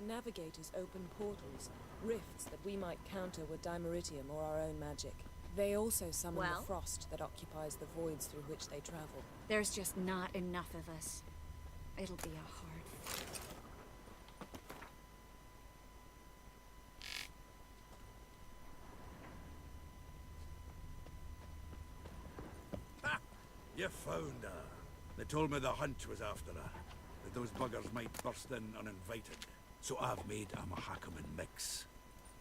navigators open portals, rifts that we might counter with dimeritium or our own magic. They also summon the frost that occupies the voids through which they travel. There's just not enough of us. It'll be a hard fight. Ha! You found her. They told me the hunt was after her, that those buggers might burst in uninvited. So I've made a Mahakaman mix.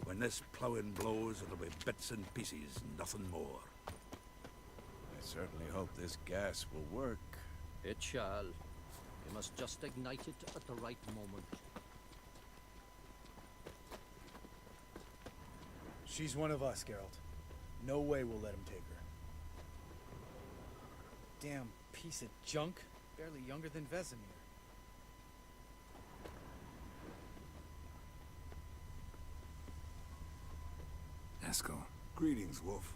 When this ploughing blows, it'll be bits and pieces, nothing more. I certainly hope this gas will work. It shall. We must just ignite it at the right moment. She's one of us, Geralt. No way we'll let him take her. Damn piece of junk. Barely younger than Vesemir. Eskel. Greetings, Wolf.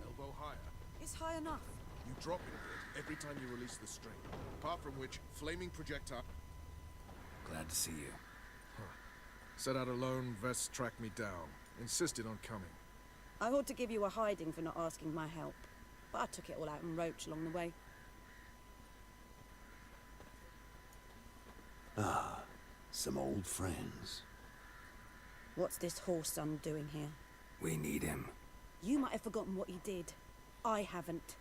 Elbow higher. It's high enough. You drop it a bit every time you release the string. Apart from which, flaming projectile... Glad to see you. Set out alone, Vest tracked me down. Insisted on coming. I ought to give you a hiding for not asking my help. But I took it all out in Roach along the way. Ah, some old friends. What's this horse son doing here? We need him. You might have forgotten what he did. I haven't.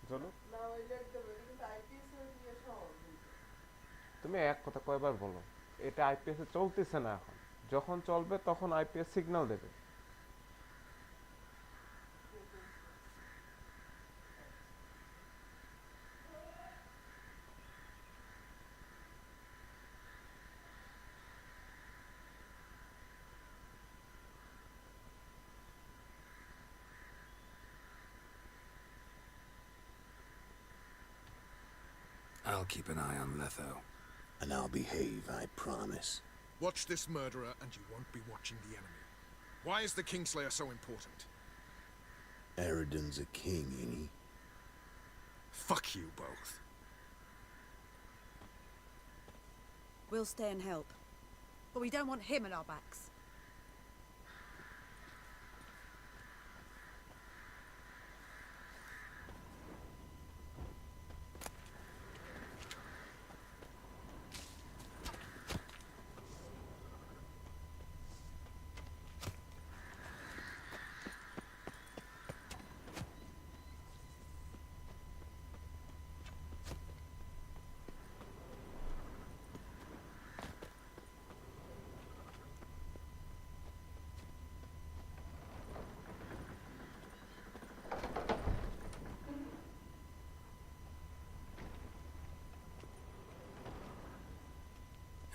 চলো তুমি এক কথা কয়বার বলো এটা IPS এ চলতেছে না এখন যখন চলবে তখন আইপিএস সিগন্যাল দেবে I'll keep an eye on Letho. And I'll behave, I promise. Watch this murderer and you won't be watching the enemy. Why is the Kingslayer so important? Eridan's a king, ain't he? Fuck you both. We'll stay and help. But we don't want him at our backs.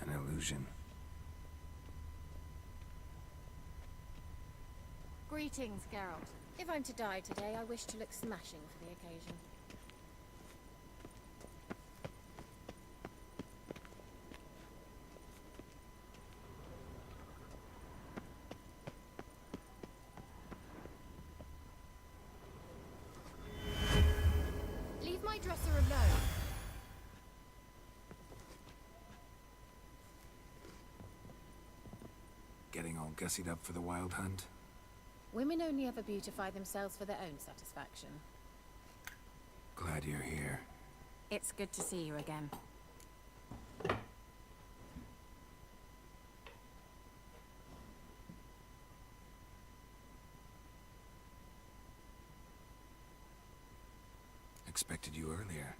An illusion. Greetings, Geralt. If I'm to die today, I wish to look smashing for the occasion. Leave my dresser alone. Getting all gussied up for the wild hunt? Women only ever beautify themselves for their own satisfaction. Glad you're here. It's good to see you again. Expected you earlier.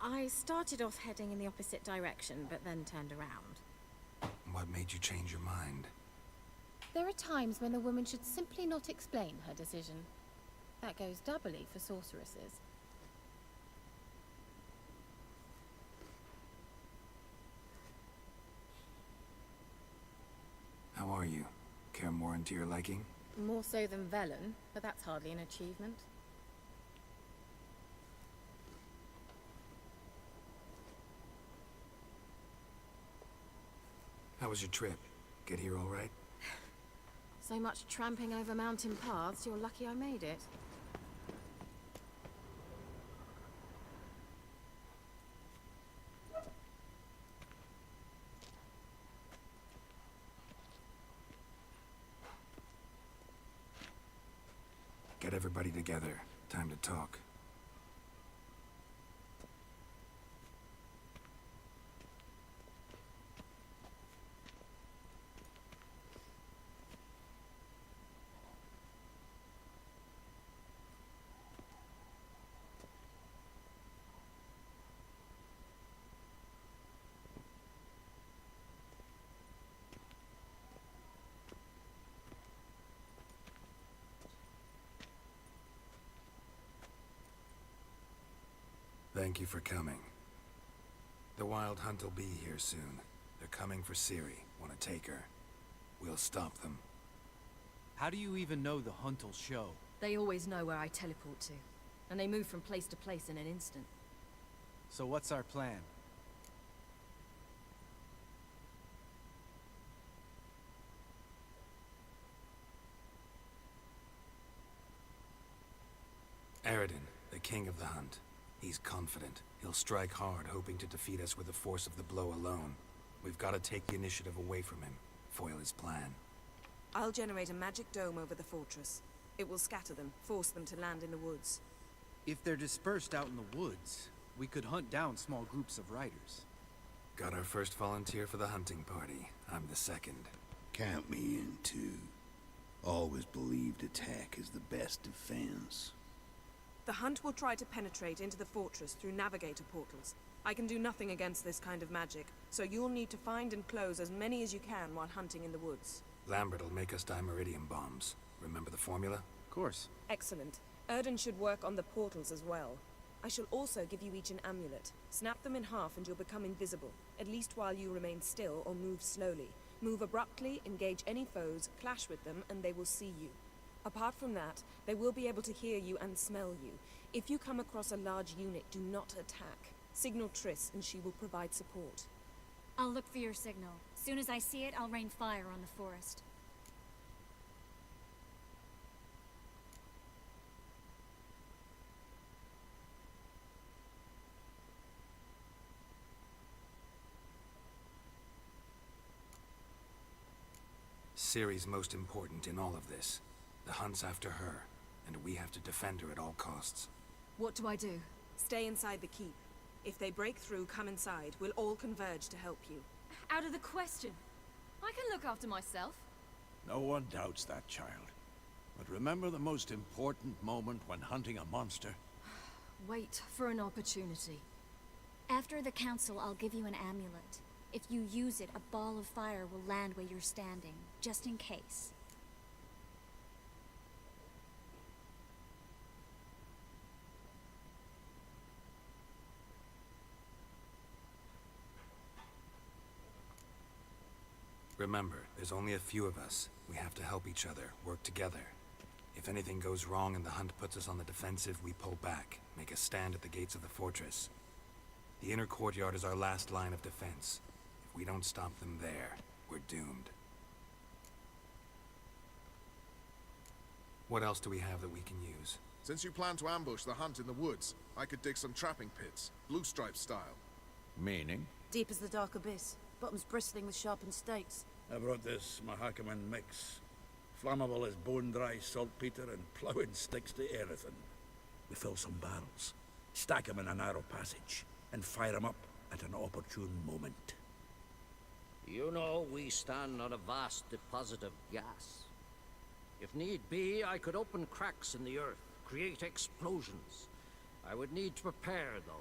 I started off heading in the opposite direction, but then turned around. What made you change your mind? There are times when a woman should simply not explain her decision. That goes doubly for sorceresses. How are you? Kaer more into your liking? More so than Velen, but that's hardly an achievement. How was your trip? Get here all right? So much tramping over mountain paths, you're lucky I made it. Get everybody together. Time to talk. Thank you for coming. The Wild Hunt will be here soon. They're coming for Ciri. Want to take her? We'll stop them. How do you even know the Hunt will show? They always know where I teleport to. And they move from place to place in an instant. So what's our plan? Aradin, the king of the Hunt. He's confident. He'll strike hard, hoping to defeat us with the force of the blow alone. We've got to take the initiative away from him. Foil his plan. I'll generate a magic dome over the fortress. It will scatter them, force them to land in the woods. If they're dispersed out in the woods, we could hunt down small groups of riders. Got our first volunteer for the hunting party. I'm the second. Count me in too. Always believed attack is the best defense. The Hunt will try to penetrate into the fortress through navigator portals. I can do nothing against this kind of magic, so you'll need to find and close as many as you can while hunting in the woods. Lambert'll make us dimeridium bombs. Remember the formula? Of course. Excellent. Erden should work on the portals as well. I shall also give you each an amulet. Snap them in half and you'll become invisible, at least while you remain still or move slowly. Move abruptly, engage any foes, clash with them, and they will see you. Apart from that, they will be able to hear you and smell you. If you come across a large unit, do not attack. Signal Triss and she will provide support. I'll look for your signal. Soon as I see it, I'll rain fire on the forest. Ciri's most important in all of this. The Hunt's after her, and we have to defend her at all costs. What do I do? Stay inside the keep. If they break through, come inside. We'll all converge to help you. Out of the question. I can look after myself. No one doubts that, child. But remember the most important moment when hunting a monster? Wait for an opportunity. After the council, I'll give you an amulet. If you use it, a ball of fire will land where you're standing, just in case. Remember, there's only a few of us. We have to help each other, work together. If anything goes wrong and the Hunt puts us on the defensive, we pull back, make a stand at the gates of the fortress. The inner courtyard is our last line of defense. If we don't stop them there, we're doomed. What else do we have that we can use? Since you plan to ambush the Hunt in the woods, I could dig some trapping pits, blue stripe style. Meaning? Deep as the dark abyss, bottoms bristling with sharpened stakes. I brought this Mahakaman mix. Flammable as bone-dry saltpeter and ploughing sticks to anything. We fill some barrels, stack them in a narrow passage, and fire them up at an opportune moment. You know, we stand on a vast deposit of gas. If need be, I could open cracks in the earth, create explosions. I would need to prepare, though.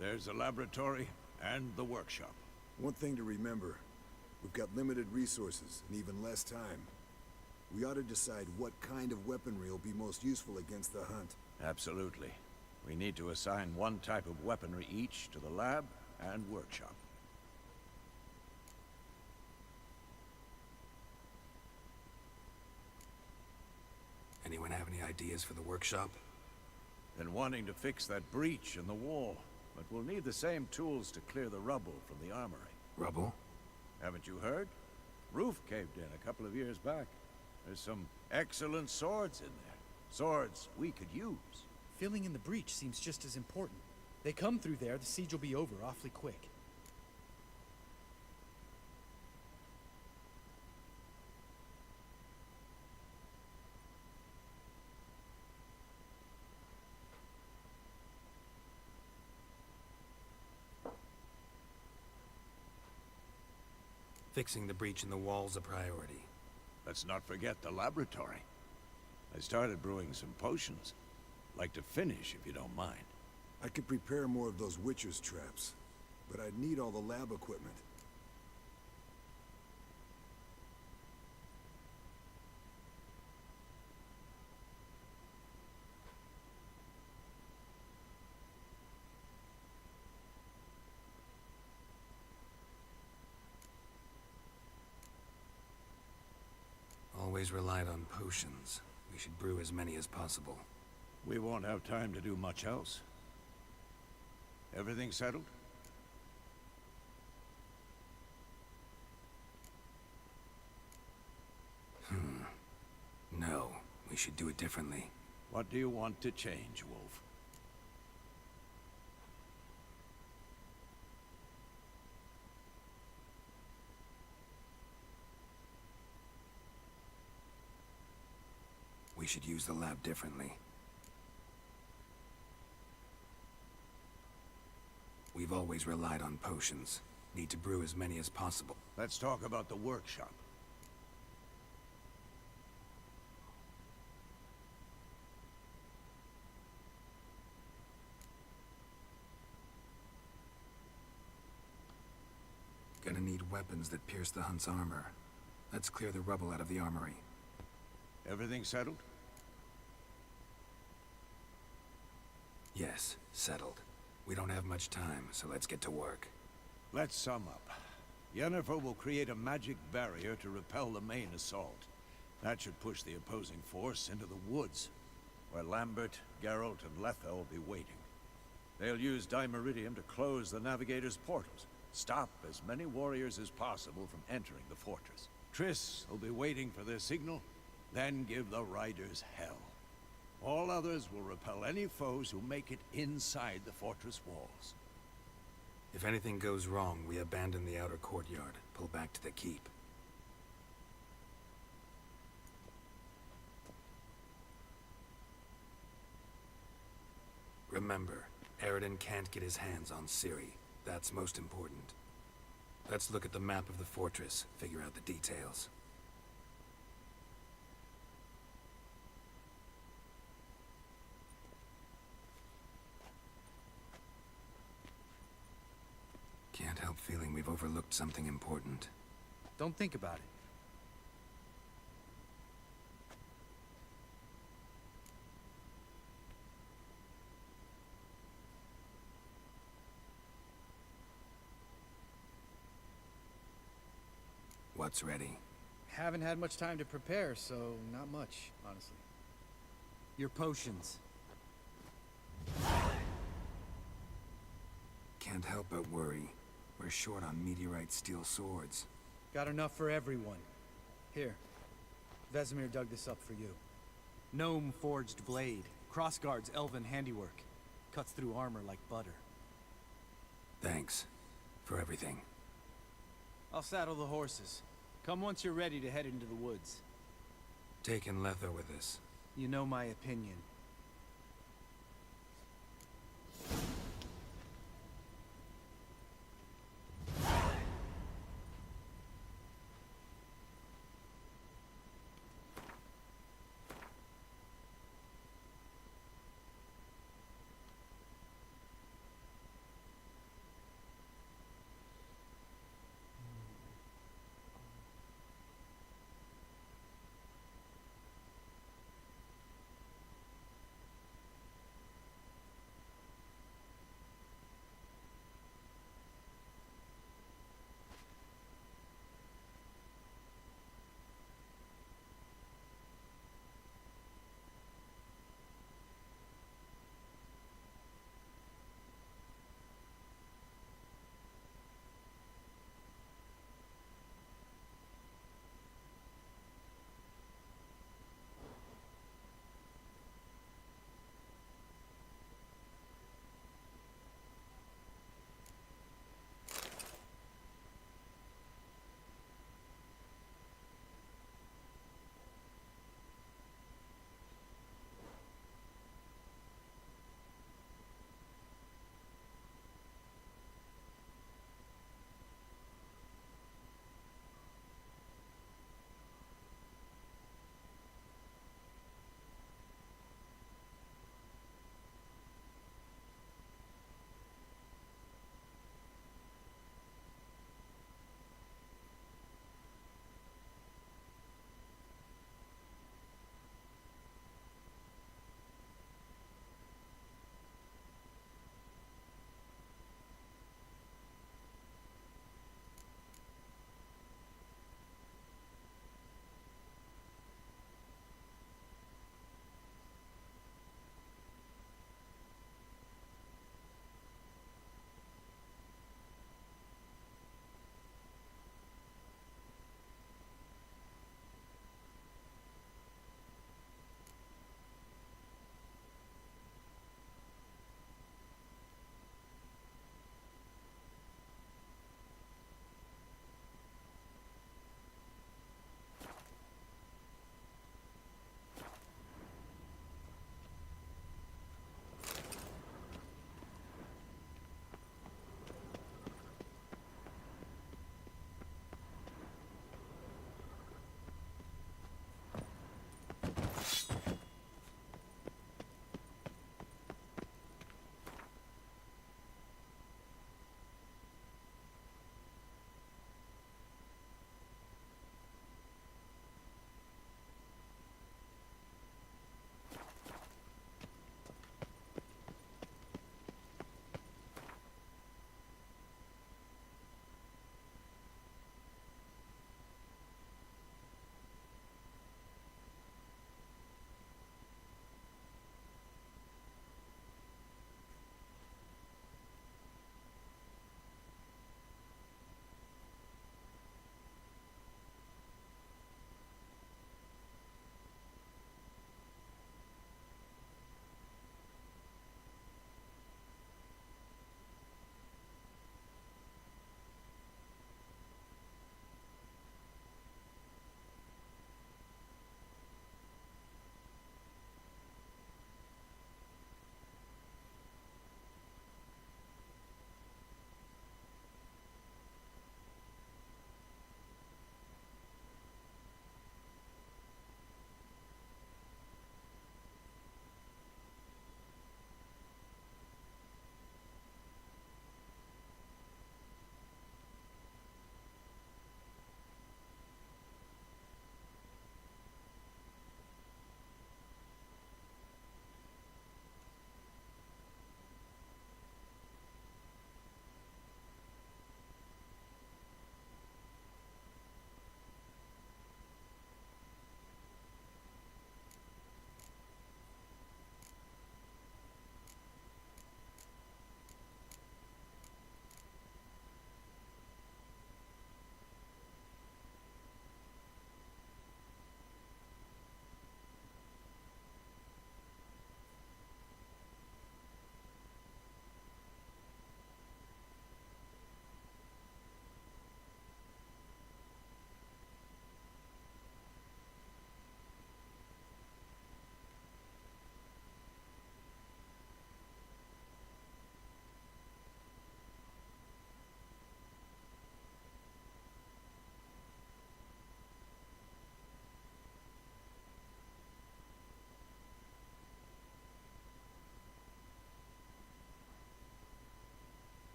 There's a laboratory and the workshop. One thing to remember, we've got limited resources and even less time. We ought to decide what kind of weaponry will be most useful against the Hunt. Absolutely. We need to assign one type of weaponry each to the lab and workshop. Anyone have any ideas for the workshop? Been wanting to fix that breach in the wall, but we'll need the same tools to clear the rubble from the armory. Rubble? Haven't you heard? Roof caved in a couple of years back. There's some excellent swords in there. Swords we could use. Filling in the breach seems just as important. They come through there, the siege will be over awfully quick. Fixing the breach in the wall's a priority. Let's not forget the laboratory. I started brewing some potions. Like to finish, if you don't mind. I could prepare more of those witcher's traps, but I'd need all the lab equipment. Always relied on potions. We should brew as many as possible. We won't have time to do much else. Everything settled? No, we should do it differently. What do you want to change, Wolf? We should use the lab differently. We've always relied on potions. Need to brew as many as possible. Let's talk about the workshop. Gonna need weapons that pierce the hunt's armor. Let's clear the rubble out of the armory. Everything settled? Yes, settled. We don't have much time, so let's get to work. Let's sum up. Yennefer will create a magic barrier to repel the main assault. That should push the opposing force into the woods, where Lambert, Geralt, and Letha will be waiting. They'll use Dimeridium to close the Navigator's portals, stop as many warriors as possible from entering the fortress. Triss will be waiting for their signal, then give the riders hell. All others will repel any foes who make it inside the fortress walls. If anything goes wrong, we abandon the outer courtyard, pull back to the keep. Remember, Eridan can't get his hands on Ciri. That's most important. Let's look at the map of the fortress, figure out the details. Can't help feeling we've overlooked something important. Don't think about it. What's ready? Haven't had much time to prepare, so not much, honestly. Your potions. Can't help but worry. We're short on meteorite steel swords. Got enough for everyone. Here. Vesemir dug this up for you. Gnome forged blade. Crossguard's elven handiwork. Cuts through armor like butter. Thanks. For everything. I'll saddle the horses. Come once you're ready to head into the woods. Taking Letha with us. You know my opinion.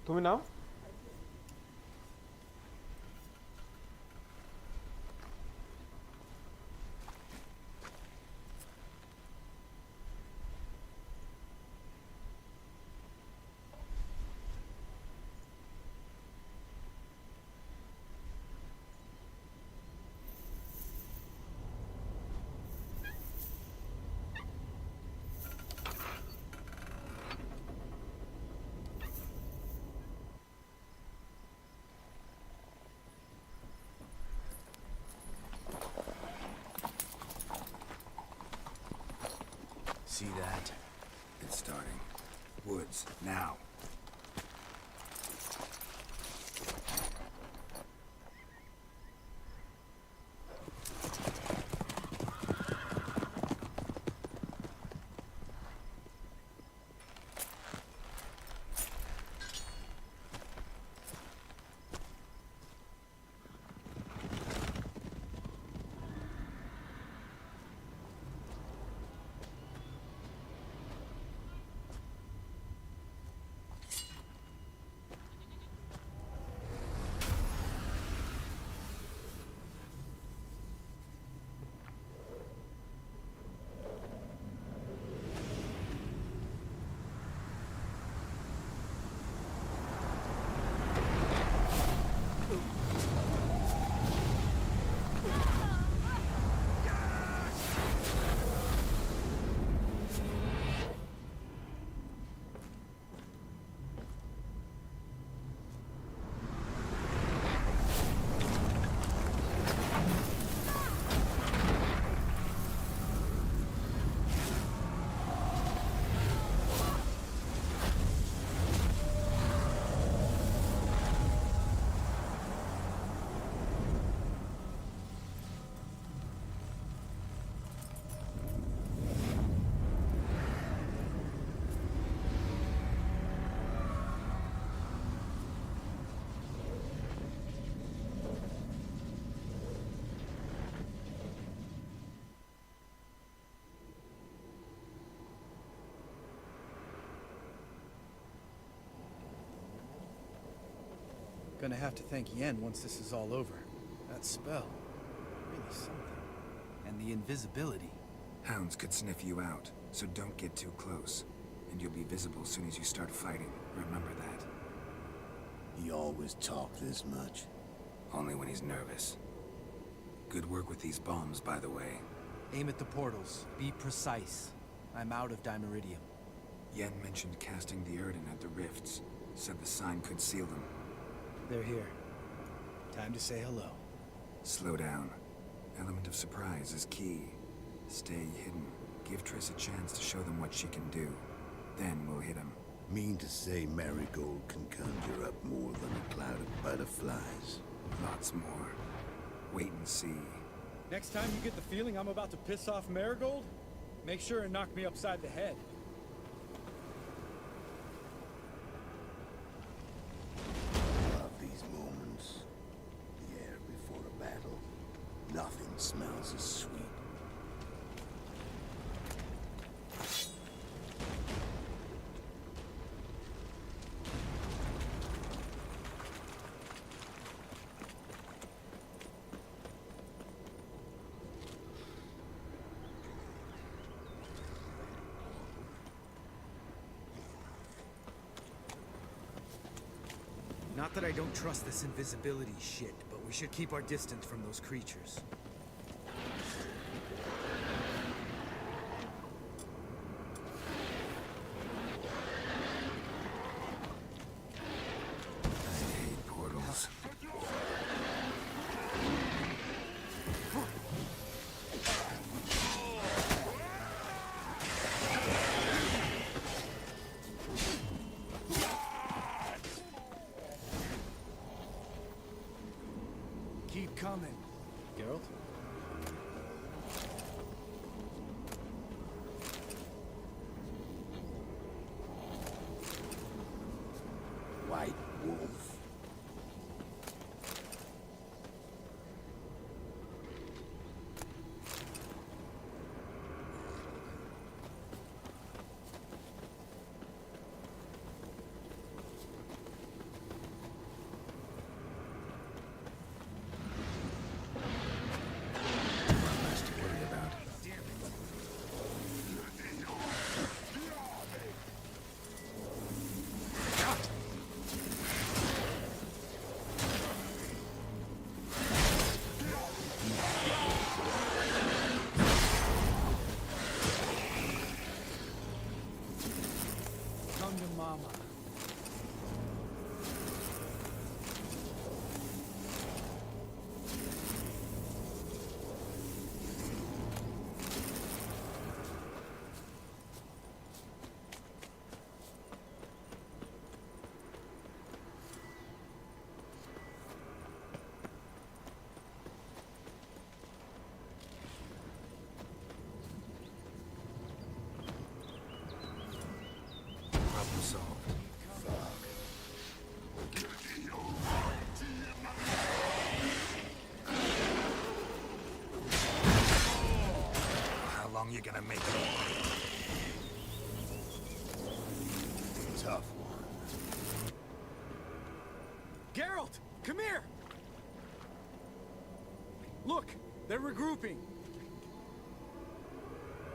তুমি নাও। See that? It's starting. Woods, now. Gonna have to thank Yen once this is all over. That spell, really something. And the invisibility. Hounds could sniff you out, so don't get too close. And you'll be visible as soon as you start fighting. Remember that. He always talk this much. Only when he's nervous. Good work with these bombs, by the way. Aim at the portals. Be precise. I'm out of dimeridium. Yen mentioned casting the Erden at the rifts. Said the sign could seal them. They're here. Time to say hello. Slow down. Element of surprise is key. Stay hidden. Give Triss a chance to show them what she can do. Then we'll hit him. Mean to say Marigold can conjure up more than a cloud of butterflies? Lots more. Wait and see. Next time you get the feeling I'm about to piss off Marigold, make sure and knock me upside the head. Love these moments. The air before a battle. Nothing smells as sweet. Not that I don't trust this invisibility shit, but we should keep our distance from those creatures. I hate portals. Keep coming. Geralt? White wolf. to Mama. Problem solved. How long you gonna make it? Tough one. Geralt, come here! Look, they're regrouping.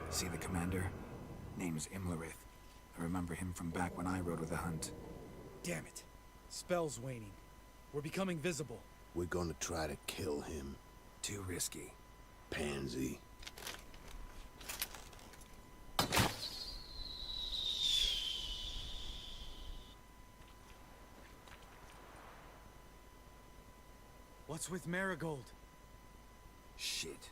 See the commander? Name's Imlerith. I remember him from back when I rode with the hunt. Damn it. Spell's waning. We're becoming visible. We're gonna try to kill him. Too risky. Pansy. What's with Marigold? Shit.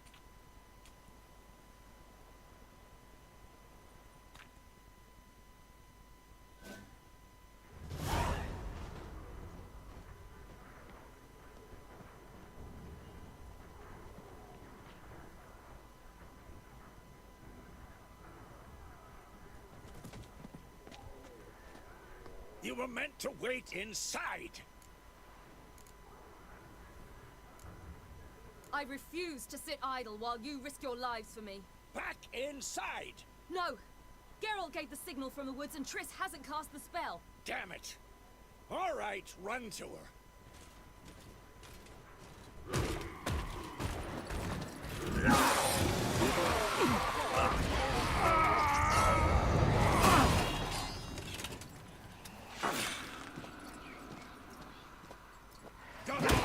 You were meant to wait inside! I refuse to sit idle while you risk your lives for me. Back inside! No! Geralt gave the signal from the woods and Triss hasn't cast the spell. Damn it! All right, run to her.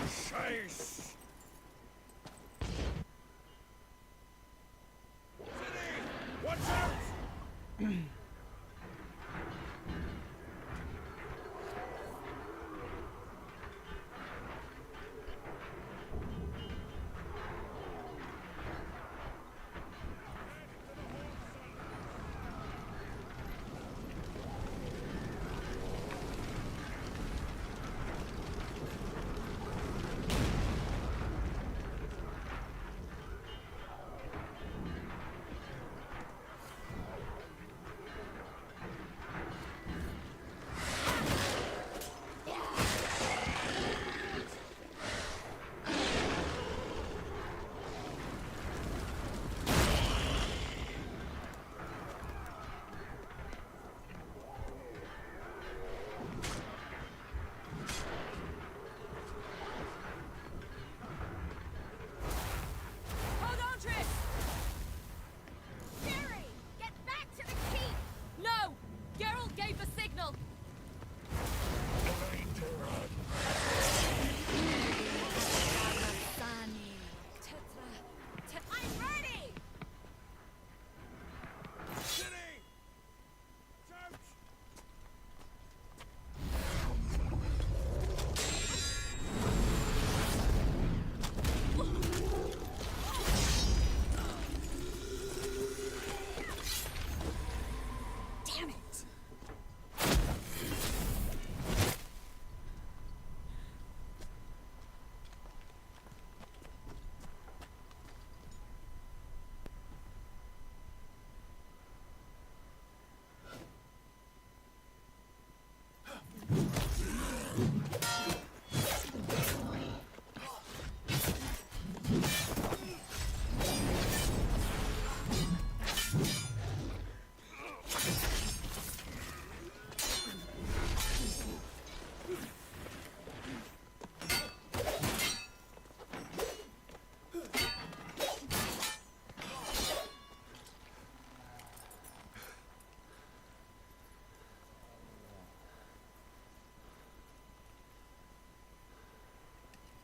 Chase! Watch out!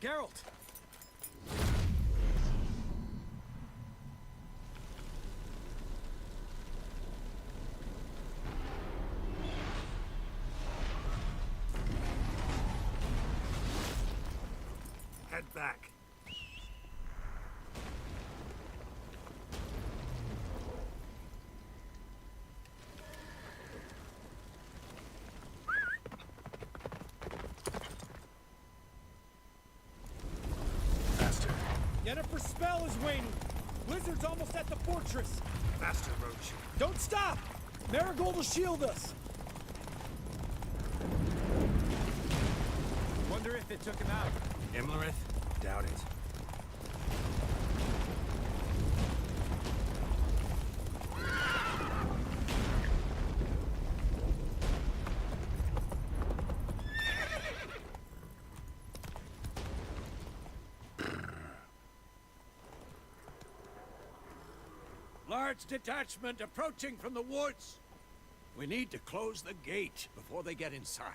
Geralt! Yennefer's spell is waning. Blizzard's almost at the fortress. Faster, Roach. Don't stop! Marigold will shield us. Wonder if it took him out. Imlerith? Doubt it. Large detachment approaching from the woods. We need to close the gate before they get inside.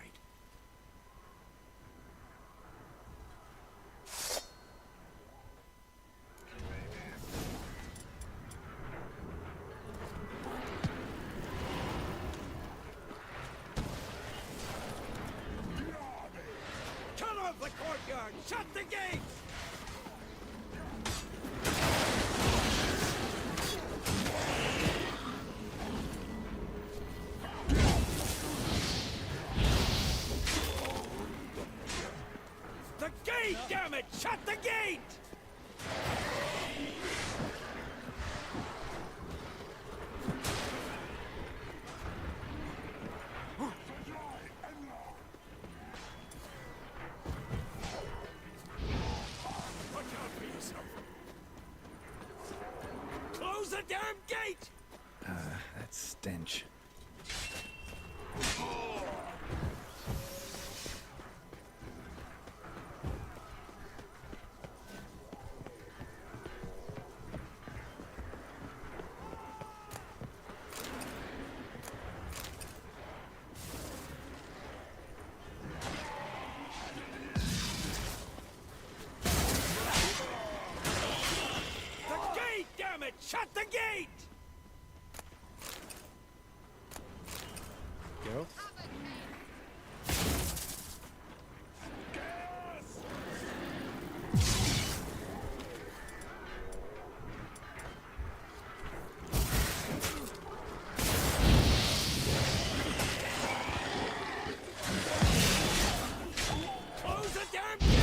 Cut off the courtyard! Shut the gates! The gate, damn it! Shut the gate! Watch out for yourself. Close the damn gate! That stench. The gate, damn it! Shut the gate! Geralt? Close the damn gate!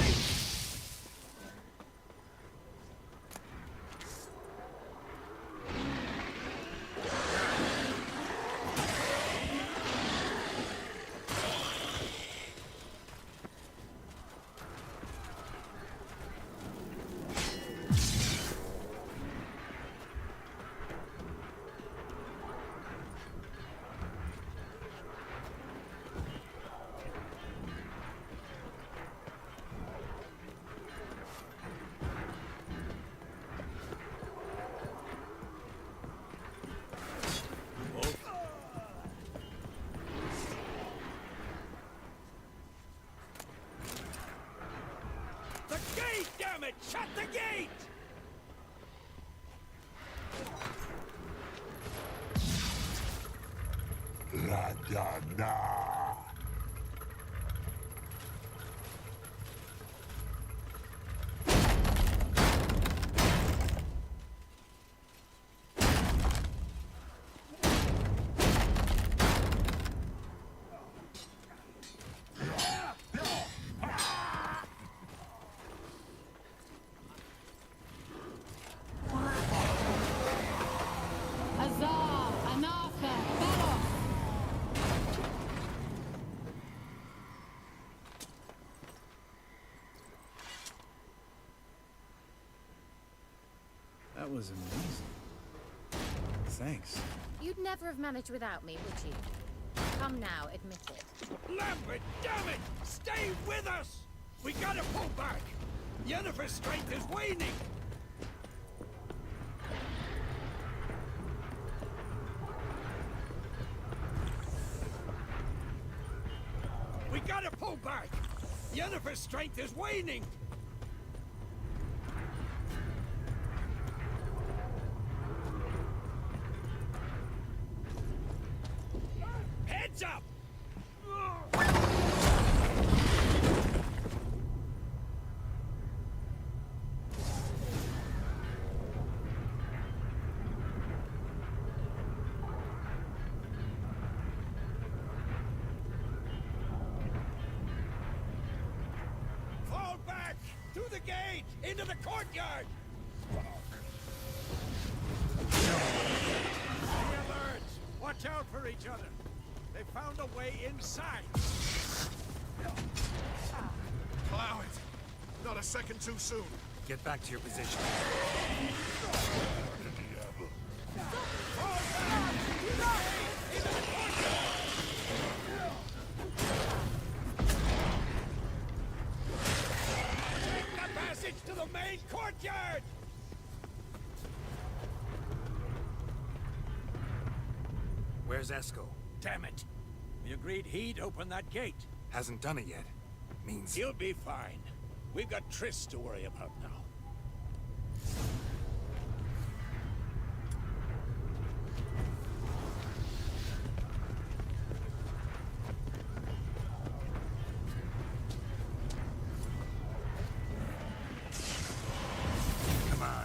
The gate, damn it! Shut the gate! Huzzah! Anatha! Belos! That was amazing. Thanks. You'd never have managed without me, would you? Come now, admit it. Lambert, damn it! Stay with us! We gotta pull back! Yennefer's strength is waning! We gotta pull back! Yennefer's strength is waning! Heads up! Fall back! To the gate! Into the courtyard! Be alert! Watch out for each other. They found a way inside. Allow it. Not a second too soon. Get back to your position. The passage to the main courtyard! Where's Esco? Damn it. We agreed he'd open that gate. Hasn't done it yet. Means... You'll be fine. We've got Triss to worry about now. Come on.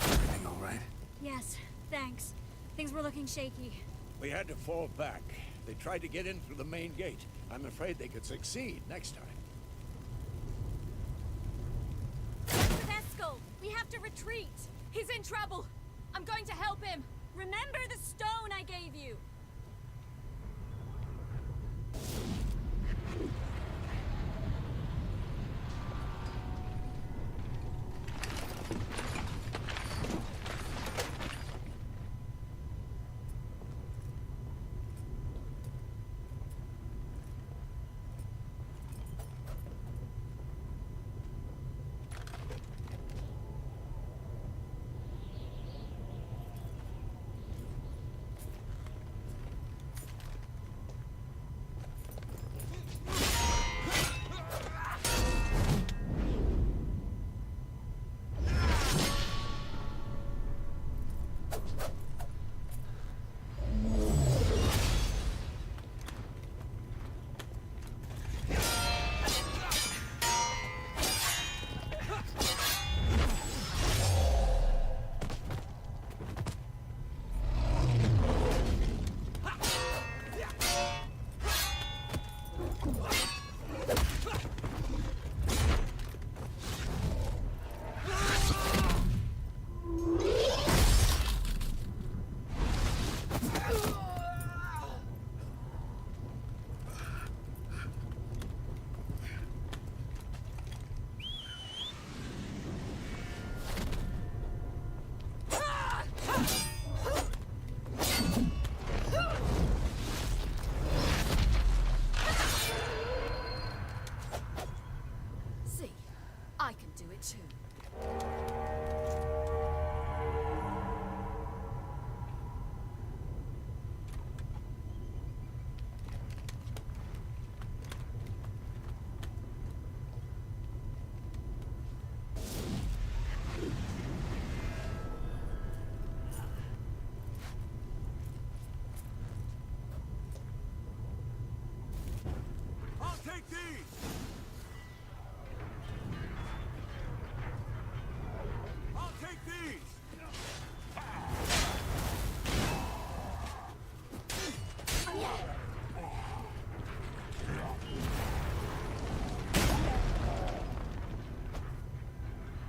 Everything all right? Yes, thanks. Things were looking shaky. We had to fall back. They tried to get in through the main gate. I'm afraid they could succeed next time. Eskel! We have to retreat! He's in trouble! I'm going to help him! Remember the stone I gave you! See, I can do it too. I'll take these! I'll take these!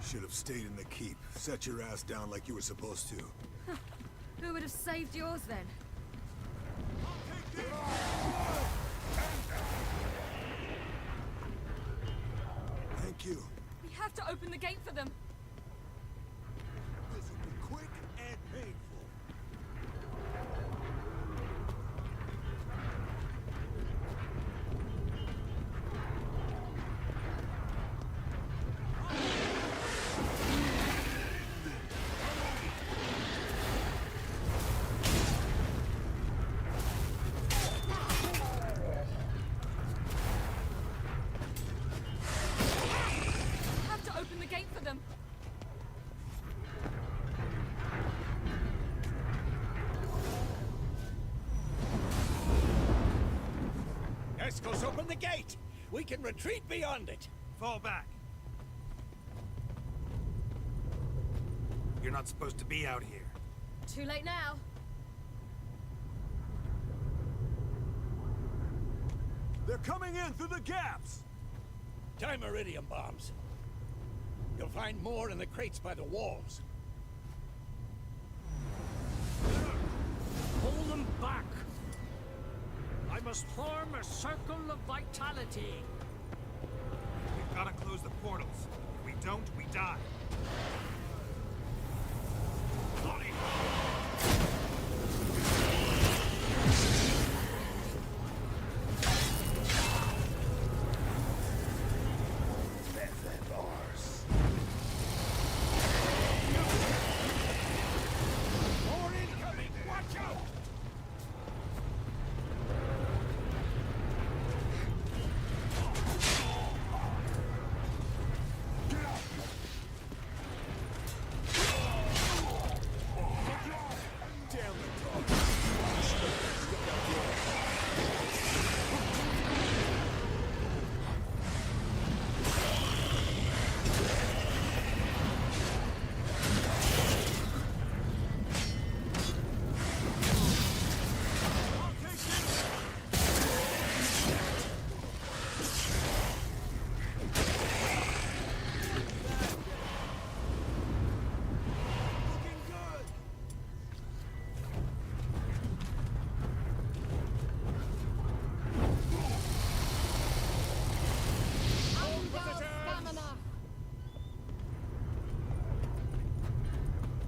Should have stayed in the keep. Set your ass down like you were supposed to. Who would have saved yours then? Thank you. We have to open the gate for them. This will be quick and painful. We have to open the gate for them. rascals open the gate! We can retreat beyond it! Fall back. You're not supposed to be out here. Too late now. They're coming in through the gaps! Time iridium bombs. You'll find more in the crates by the walls. Hold them back! I must form a circle of vitality. We've got to close the portals. If we don't, we die. Bloody More incoming! Watch out!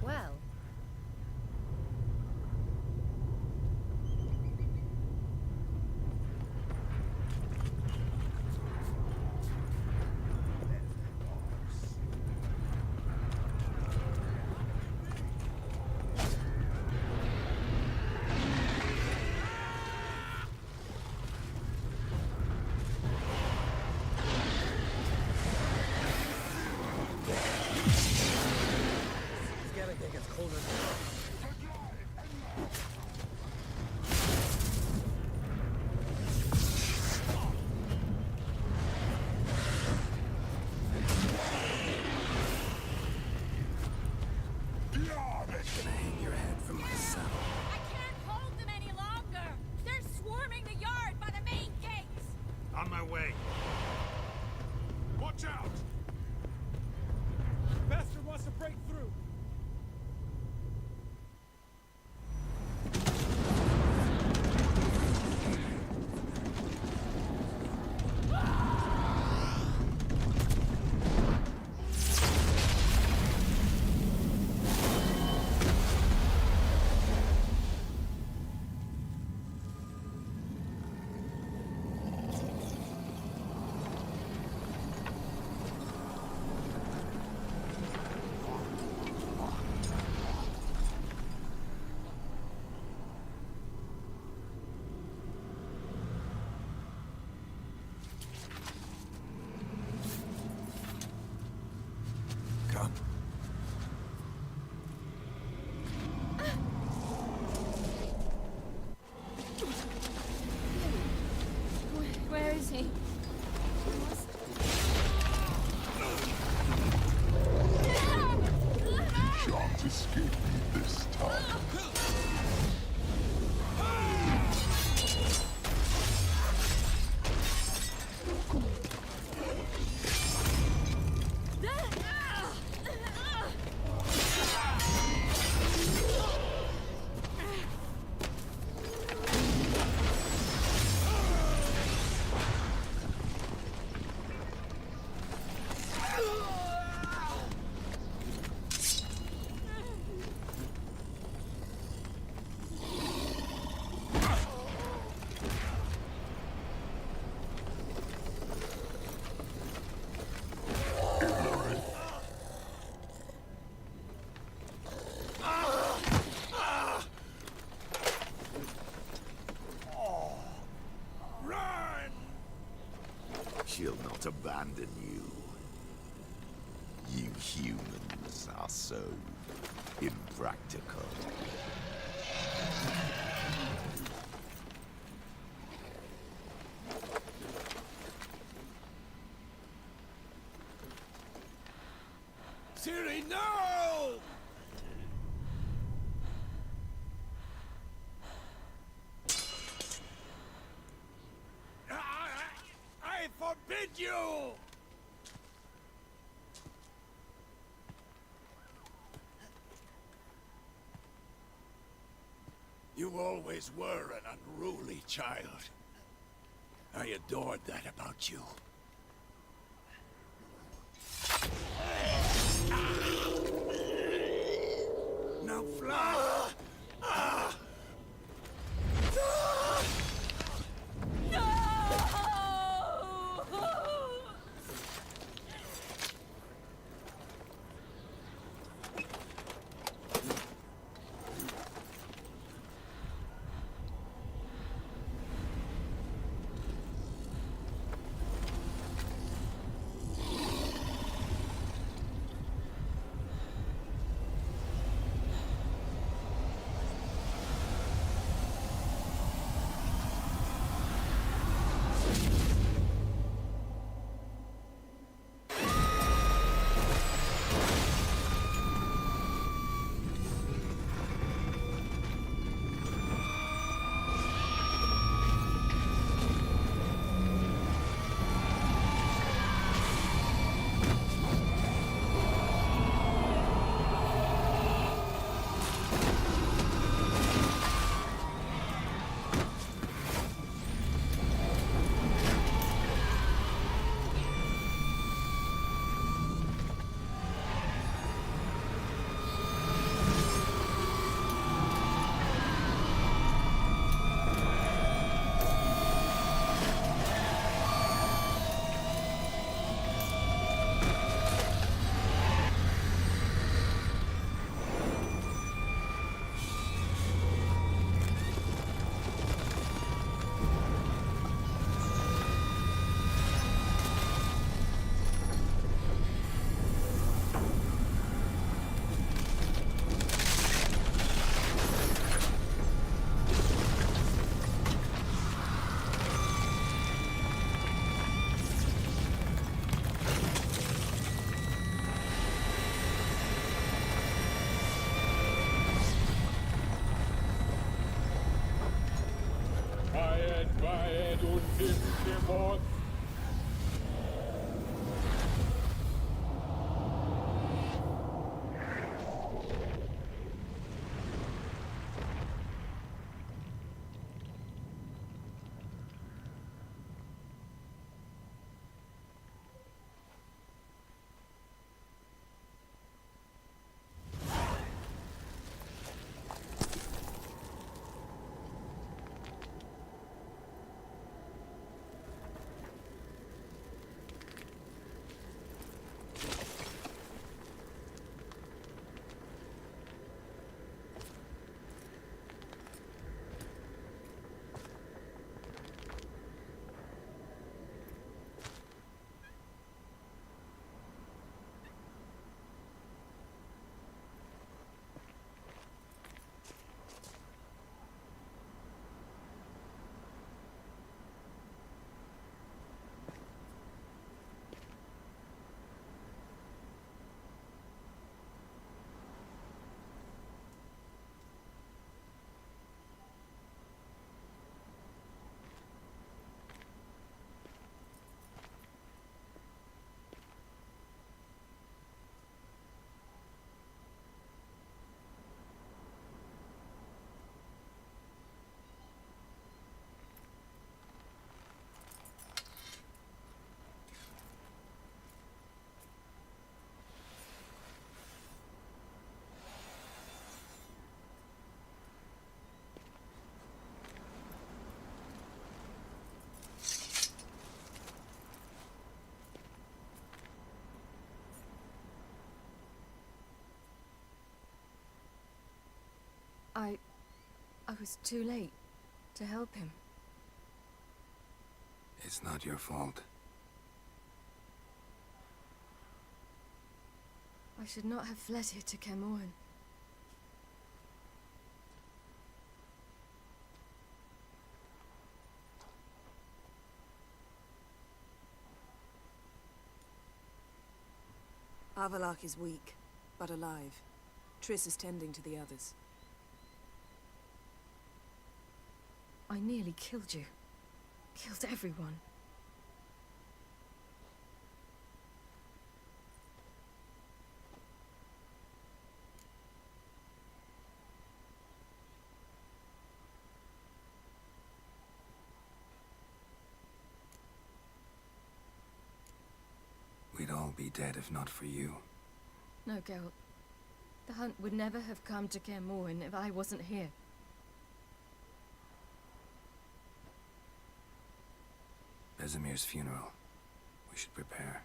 Well, Gonna hang your head from my saddle. I can't hold them any longer. They're swarming the yard by the main gates. On my way. Watch out! Bastard wants to break through. Come. where is he? Shan't escape me this time. She'll not abandon you. You humans are so impractical. Ciri, no! I forbid you! You always were an unruly child. I adored that about you. Now fly! I was too late to help him. It's not your fault. I should not have fled here to Kaer. Havelock is weak, but alive. Triss is tending to the others. I nearly killed you. Killed everyone. We'd all be dead if not for you. No, Geralt. The hunt would never have come to Kaer if I wasn't here. Vesemir's funeral. We should prepare.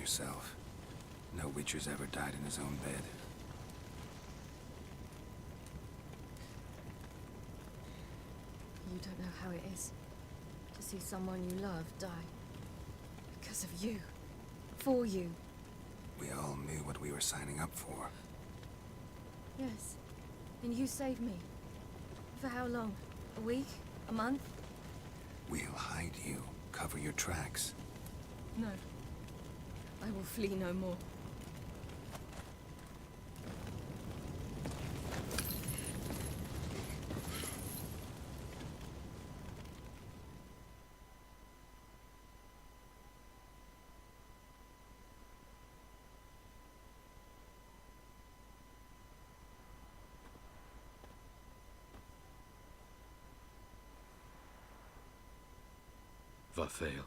Yourself. No Witcher's ever died in his own bed. You don't know how it is to see someone you love die. Because of you. For you. We all knew what we were signing up for. Yes. And you saved me. For how long? A week? A month? We'll hide you. Cover your tracks. No. I will flee no more. Vathael.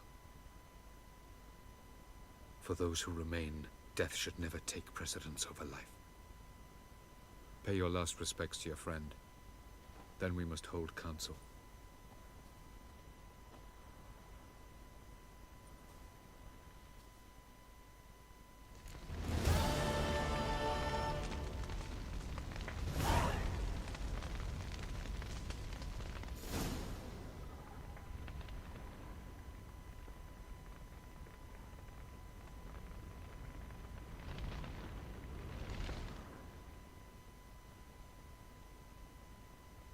For those who remain, death should never take precedence over life. Pay your last respects to your friend. Then we must hold council.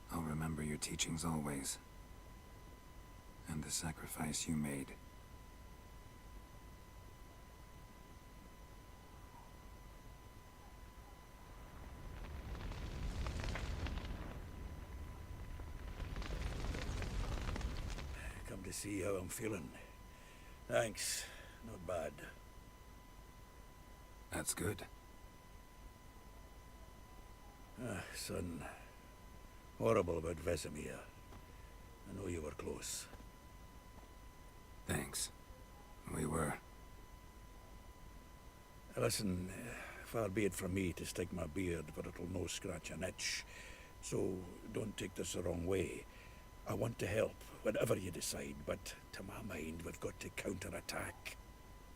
I'll remember your teachings always. And the sacrifice you made. Come to see how I'm feeling. Thanks. Not bad. That's good. Son. Horrible about Vesemir. I know you were close. Thanks. We were. Listen, far be it from me to stick my beard, but it'll no scratch an itch. So don't take this the wrong way. I want to help, whatever you decide, but to my mind, we've got to counterattack.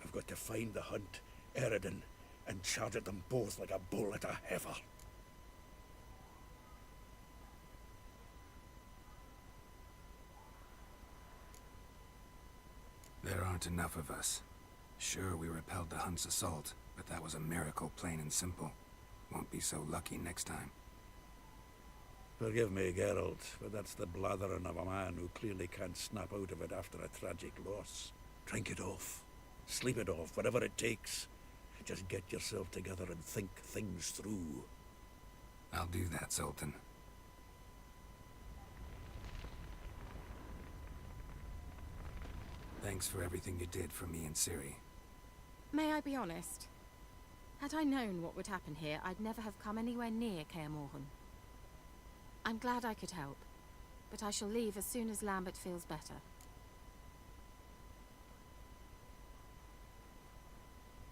We've got to find the Hunt, Eredin, and charge at them both like a bull at a heifer. There aren't enough of us. Sure, we repelled the Hunt's assault, but that was a miracle, plain and simple. Won't be so lucky next time. Forgive me, Geralt, but that's the blathering of a man who clearly can't snap out of it after a tragic loss. Drink it off. Sleep it off, whatever it takes. Just get yourself together and think things through. I'll do that, Sultan. Thanks for everything you did for me and Ciri. May I be honest? Had I known what would happen here, I'd never have come anywhere near Kaer Morgen. I'm glad I could help, but I shall leave as soon as Lambert feels better.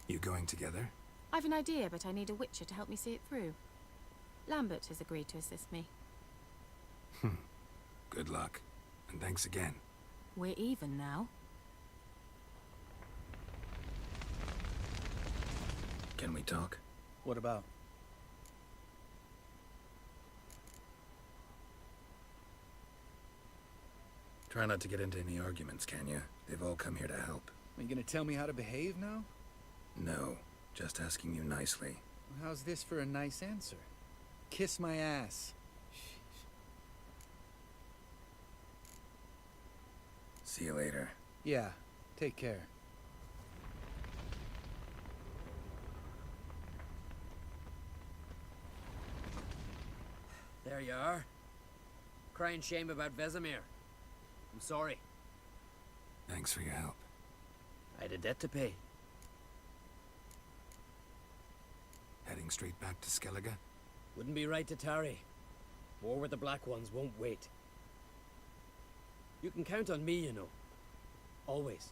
You going together? I've an idea, but I need a witcher to help me see it through. Lambert has agreed to assist me. Good luck, and thanks again. We're even now. Can we talk? What about? Try not to get into any arguments, can you? They've all come here to help. Are you gonna tell me how to behave now? No, just asking you nicely. Well, how's this for a nice answer? Kiss my ass. See you later. Yeah, take care. There you are. Crying shame about Vesemir. I'm sorry. Thanks for your help. I had a debt to pay. Heading straight back to Skellige? Wouldn't be right to tarry. War with the Black Ones won't wait. You can count on me, you know. Always.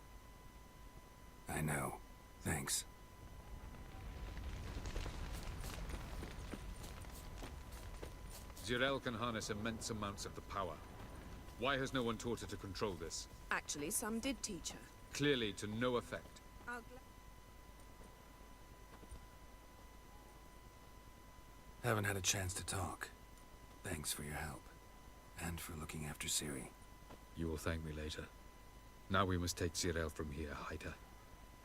I know. Thanks. Zirel can harness immense amounts of the power. Why has no one taught her to control this? Actually, some did teach her. Clearly to no effect. Haven't had a chance to talk. Thanks for your help. And for looking after Ciri. You will thank me later. Now we must take Zirel from here, hide her,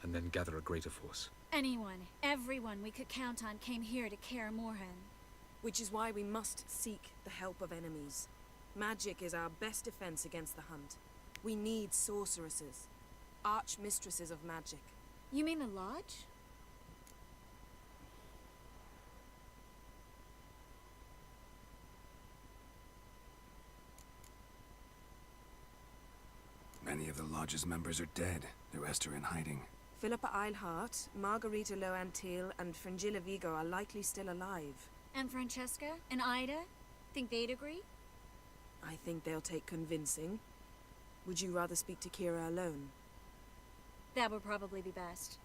and then gather a greater force. Anyone, everyone we could count on came here to Kaer Morhen. Which is why we must seek the help of enemies. Magic is our best defense against the Hunt. We need sorceresses. Archmistresses of magic. You mean the Lodge? Many of the Lodge's members are dead. The rest are in hiding. Philippa Eilhart, Margarita Loantil, and Fringilla Vigo are likely still alive. And Francesca? And Ida? Think they'd agree? I think they'll take convincing. Would you rather speak to Kira alone? That would probably be best.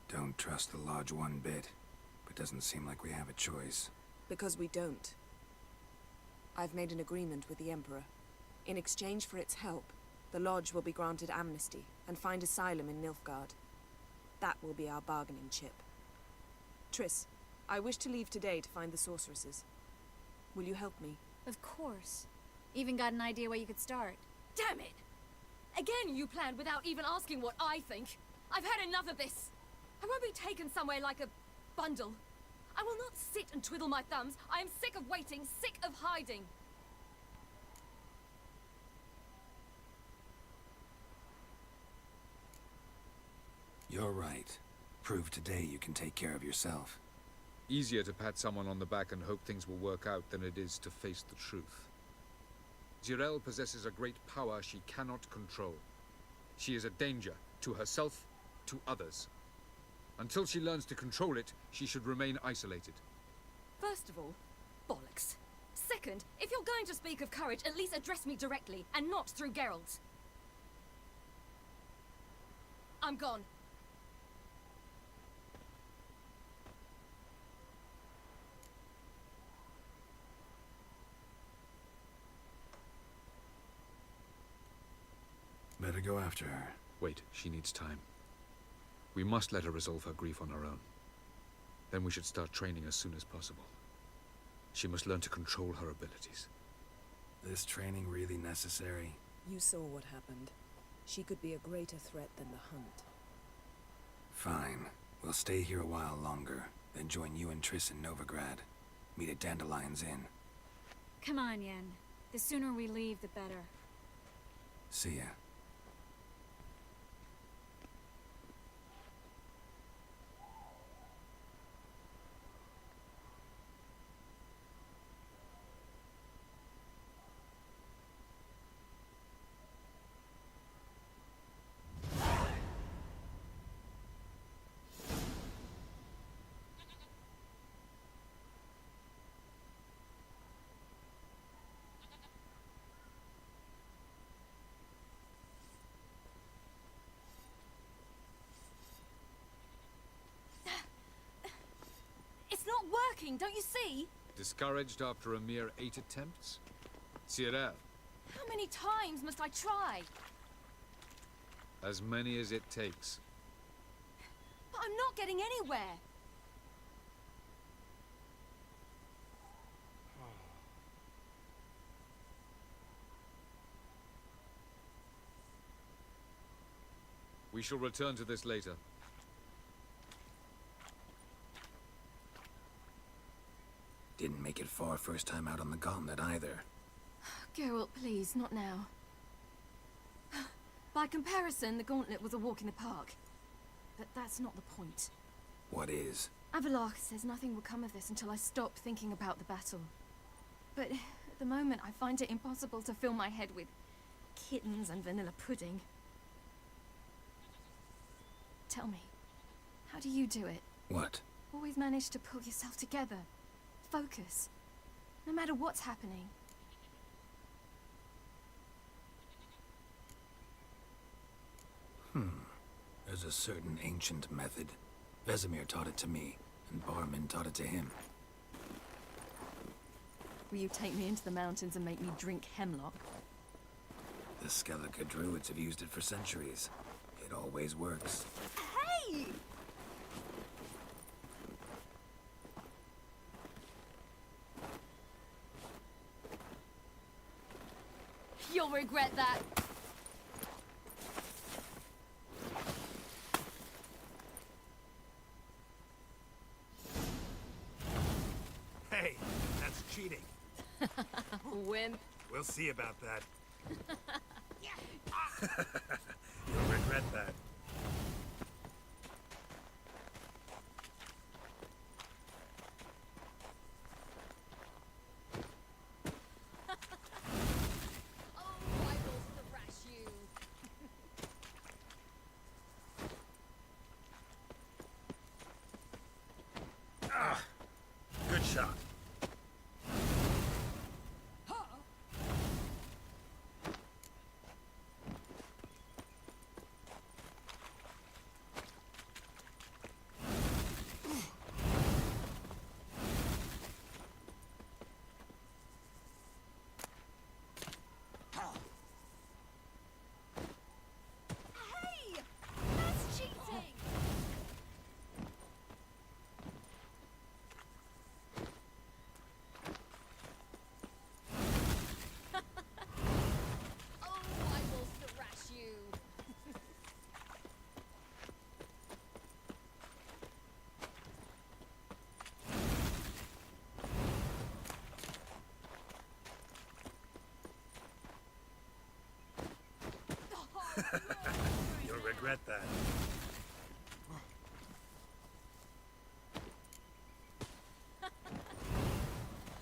Don't trust the Lodge one bit, but doesn't seem like we have a choice. Because we don't. I've made an agreement with the Emperor. In exchange for its help, the Lodge will be granted amnesty and find asylum in Nilfgaard. That will be our bargaining chip. Triss, I wish to leave today to find the sorceresses. Will you help me? Of course. Even got an idea where you could start. Damn it! Again you planned without even asking what I think. I've had enough of this. I won't be taken somewhere like a bundle. I will not sit and twiddle my thumbs. I am sick of waiting, sick of hiding. You're right. Prove today you can take care of yourself. Easier to pat someone on the back and hope things will work out than it is to face the truth. Zirel possesses a great power she cannot control. She is a danger to herself, to others. Until she learns to control it, she should remain isolated. First of all, bollocks. Second, if you're going to speak of courage, at least address me directly, and not through Geralt. I'm gone. Better go after her. Wait, she needs time. We must let her resolve her grief on her own. Then we should start training as soon as possible. She must learn to control her abilities. This training really necessary? You saw what happened. She could be a greater threat than the Hunt. Fine. We'll stay here a while longer, then join you and Triss in Novigrad. Meet at Dandelion's Inn. Come on, Yen. The sooner we leave, the better. See ya. It's not working, don't you see? Discouraged after a mere 8 attempts? Cyril, How many times must I try? as many as it takes. But I'm not getting anywhere. We shall return to this later. Didn't make it far first time out on the gauntlet either. Geralt, please, not now. By comparison, the gauntlet was a walk in the park. But that's not the point. What is? Avallac'h says nothing will come of this until I stop thinking about the battle. But at the moment, I find it impossible to fill my head with kittens and vanilla pudding. Tell me, how do you do it? What? Always manage to pull yourself together. Focus. No matter what's happening. There's a certain ancient method. Vesemir taught it to me, and Barman taught it to him. Will you take me into the mountains and make me drink hemlock? The Skellige druids have used it for centuries. It always works. Hey! You'll regret that. Hey, that's cheating. Wimp. We'll see about that. You'll regret that. Good shot. Hey! That's cheating! Oh, I will thrash you! You'll regret that.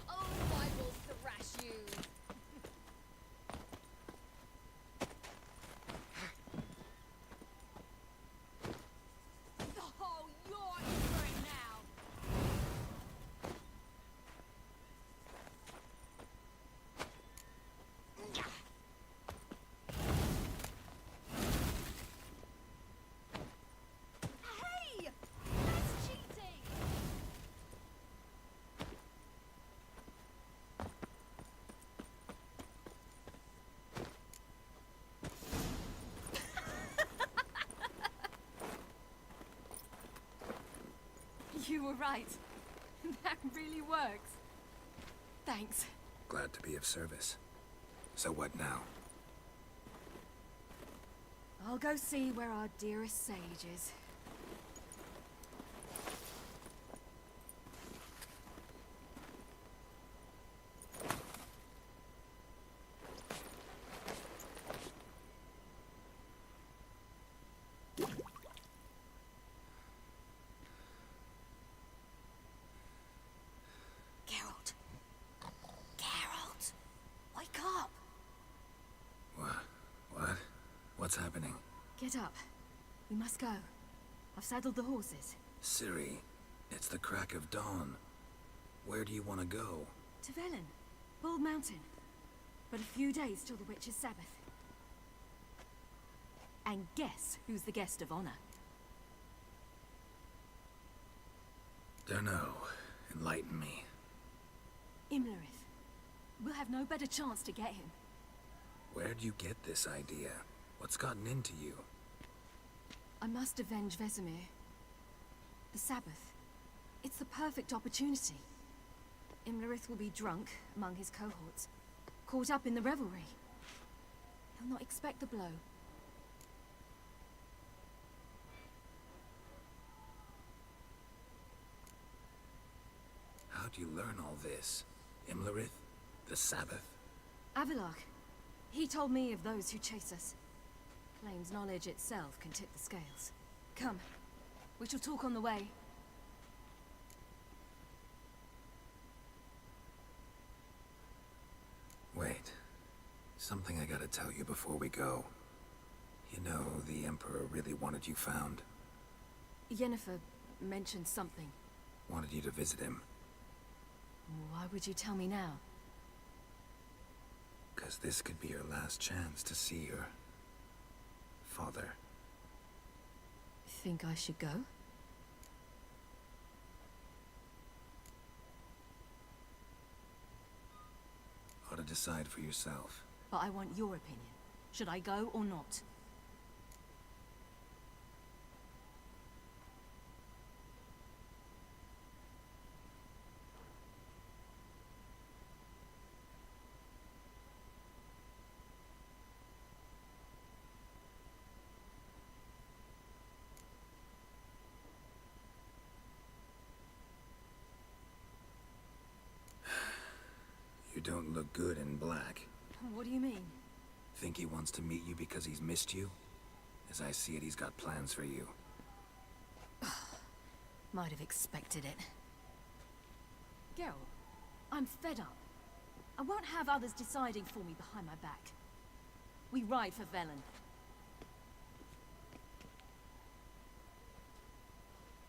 Oh, I will thrash you! Oh, You were right. That really works. Thanks. Glad to be of service. So what now? I'll go see where our dearest sage is. Geralt. Geralt. Wake up. What? What's happening? Get up. We must go. I've saddled the horses. Ciri, it's the crack of dawn. Where do you want to go? To Velen. Bald Mountain. But a few days till the Witch's Sabbath. And guess who's the guest of honor? Dunno. Enlighten me. Imlerith. We'll have no better chance to get him. Where'd you get this idea? What's gotten into you? I must avenge Vesemir. The Sabbath. It's the perfect opportunity. Imlerith will be drunk among his cohorts, caught up in the revelry. He'll not expect the blow. How'd you learn all this? Imlerith? The Sabbath? Avilark. He told me of those who chase us. Claims knowledge itself can tip the scales. Come. We shall talk on the way. Wait. Something I gotta tell you before we go. You know, the Emperor really wanted you found. Yennefer mentioned something. Wanted you to visit him. Why would you tell me now? 'Cause this could be your last chance to see your father. Think I should go? Ought to decide for yourself. But I want your opinion. Should I go or not? You don't look good in black. What do you mean? Think he wants to meet you because he's missed you? As I see it, he's got plans for you. Might have expected it. Geralt, I'm fed up. I won't have others deciding for me behind my back. We ride for Velen.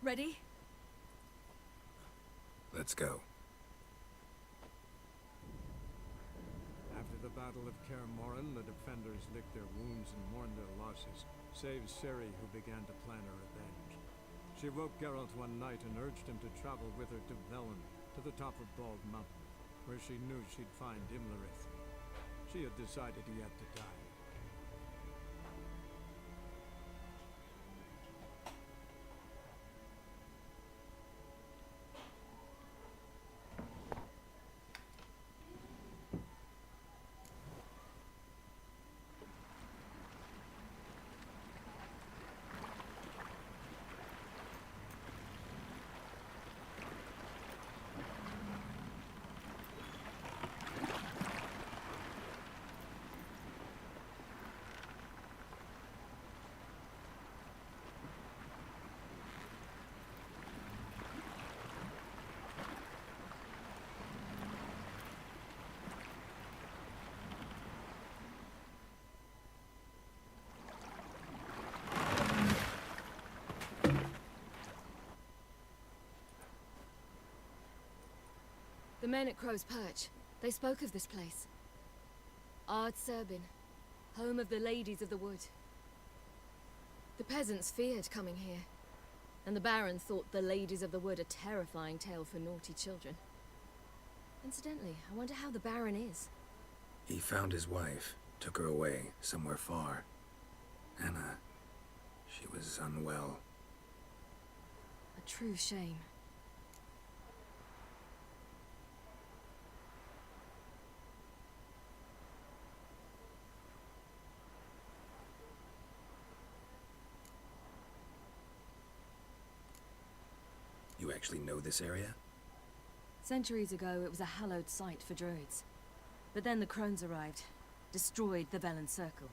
Ready? Let's go. After the Battle of Kaer, the defenders licked their wounds and mourned their losses, save Ciri, who began to plan her revenge. She woke Geralt one night and urged him to travel with her to Velen, to the top of Bald Mountain, where she knew she'd find Imlerith. She had decided he had to die. The men at Crow's Perch, they spoke of this place. Ard Serbin, home of the Ladies of the Wood. The peasants feared coming here, and the Baron thought the Ladies of the Wood a terrifying tale for naughty children. Incidentally, I wonder how the Baron is. He found his wife, took her away, somewhere far. Anna, she was unwell. A true shame. actually know this area? Centuries ago, it was a hallowed site for druids. But then the crones arrived, destroyed the Velen Circle,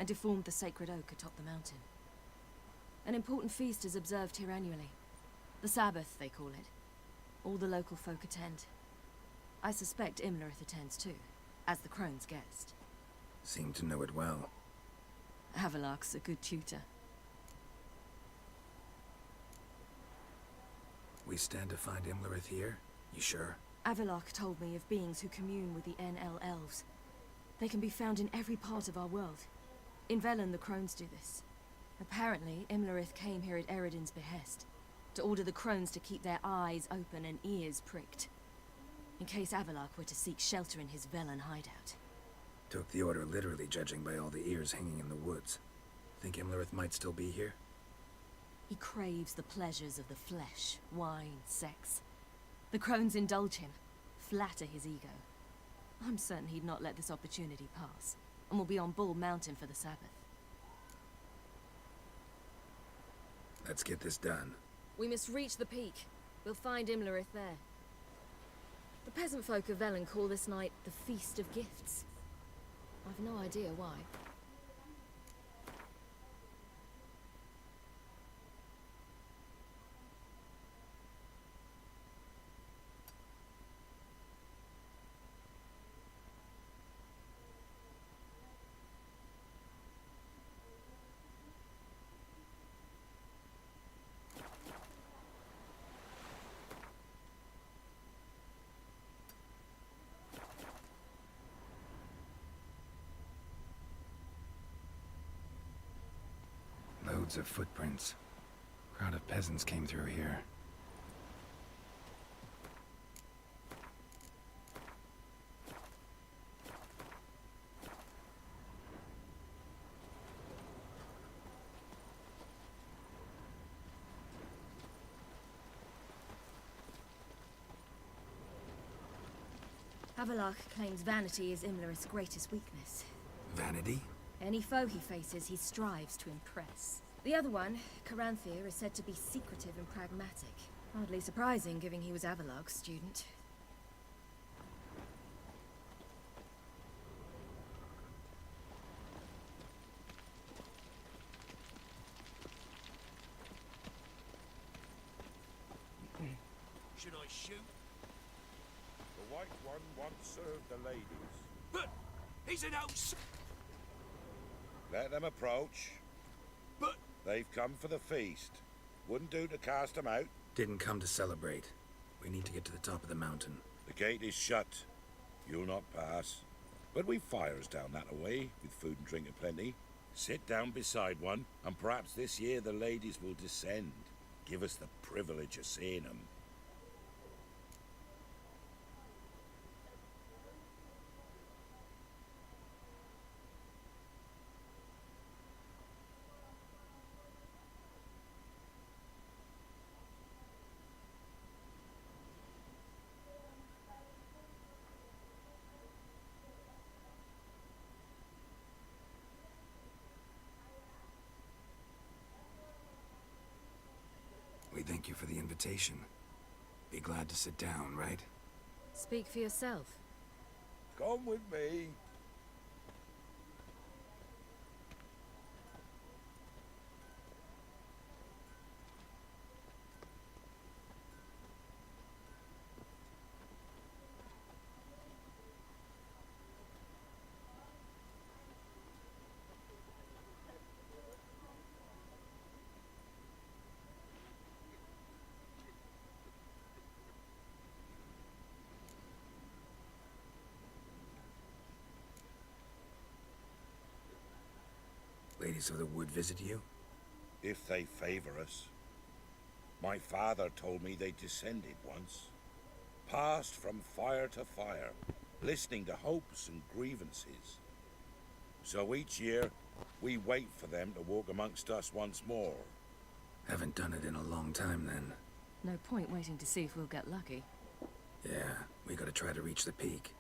and deformed the sacred oak atop the mountain. An important feast is observed here annually. The Sabbath, they call it. All the local folk attend. I suspect Imlerith attends too, as the crone's guest. Seem to know it well. Avalok's a good tutor. We stand to find Imlerith here? You sure? Avalok told me of beings who commune with the NL elves. They can be found in every part of our world. In Velen, the crones do this. Apparently, Imlerith came here at Eredin's behest, to order the crones to keep their eyes open and ears pricked, in case Avalok were to seek shelter in his Velen hideout. Took the order literally, judging by all the ears hanging in the woods. Think Imlerith might still be here? He craves the pleasures of the flesh, wine, sex. The crones indulge him, flatter his ego. I'm certain he'd not let this opportunity pass, and will be on Bull Mountain for the Sabbath. Let's get this done. We must reach the peak. We'll find Imlerith there. The peasant folk of Velen call this night the Feast of Gifts. I've no idea why. Loads of footprints. Crowd of peasants came through here. Avalok claims vanity is Imlerith's greatest weakness. Vanity? Any foe he faces, he strives to impress. The other one, Karanthir, is said to be secretive and pragmatic. Hardly surprising, given he was Avalok's student. Should I shoot? The White One once served the ladies. But he's an outs. Let them approach. But they've come for the feast. Wouldn't do to cast them out. Didn't come to celebrate. We need to get to the top of the mountain. The gate is shut. You'll not pass. But we've fires down that way, with food and drink aplenty. Sit down beside one, and perhaps this year the ladies will descend. Give us the privilege of seeing them. We thank you for the invitation. Be glad to sit down, right? Speak for yourself. Come with me. Ladies of the Wood visit you? If they favor us. My father told me they descended once. Passed from fire to fire, listening to hopes and grievances. So each year, we wait for them to walk amongst us once more. Haven't done it in a long time, then. No point waiting to see if we'll get lucky. Yeah, we gotta try to reach the peak.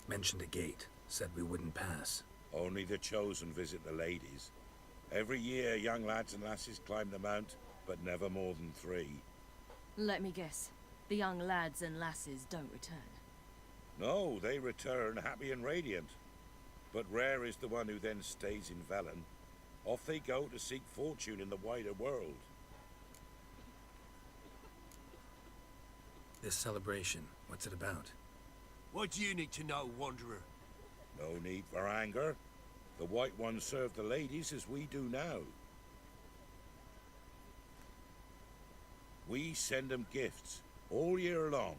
Mentioned a gate. Said we wouldn't pass. Only the chosen visit the ladies. Every year, young lads and lasses climb the mount, but never more than 3. Let me guess. The young lads and lasses don't return. No, they return happy and radiant. But rare is the one who then stays in Velen. Off they go to seek fortune in the wider world. This celebration, what's it about? What do you need to know, Wanderer? No need for anger. The White Ones serve the ladies as we do now. We send them gifts all year long.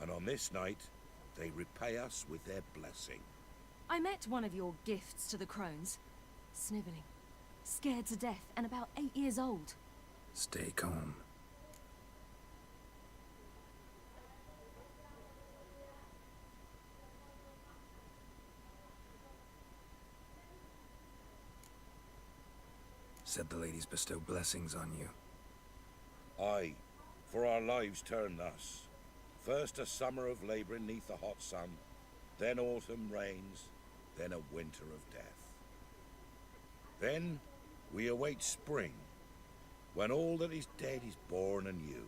And on this night, they repay us with their blessing. I met one of your gifts to the crones. Sniveling. Scared to death and about 8 years old. Stay calm. Said the ladies bestow blessings on you. Aye, for our lives turn thus. First a summer of labouring neath the hot sun, then autumn rains, then a winter of death. Then we await spring, when all that is dead is born anew.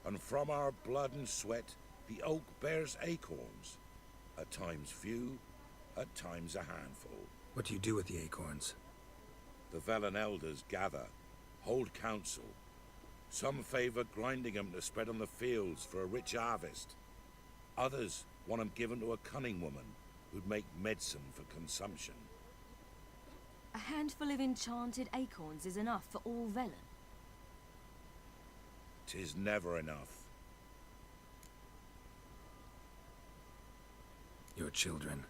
And from our blood and sweat the oak bears acorns, at times few, at times a handful. What do you do with the acorns? The Velen elders gather, hold council. Some favour grinding them to spread on the fields for a rich harvest. Others want them given to a cunning woman who'd make medicine for consumption. A handful of enchanted acorns is enough for all Velen. 'Tis never enough. Your children.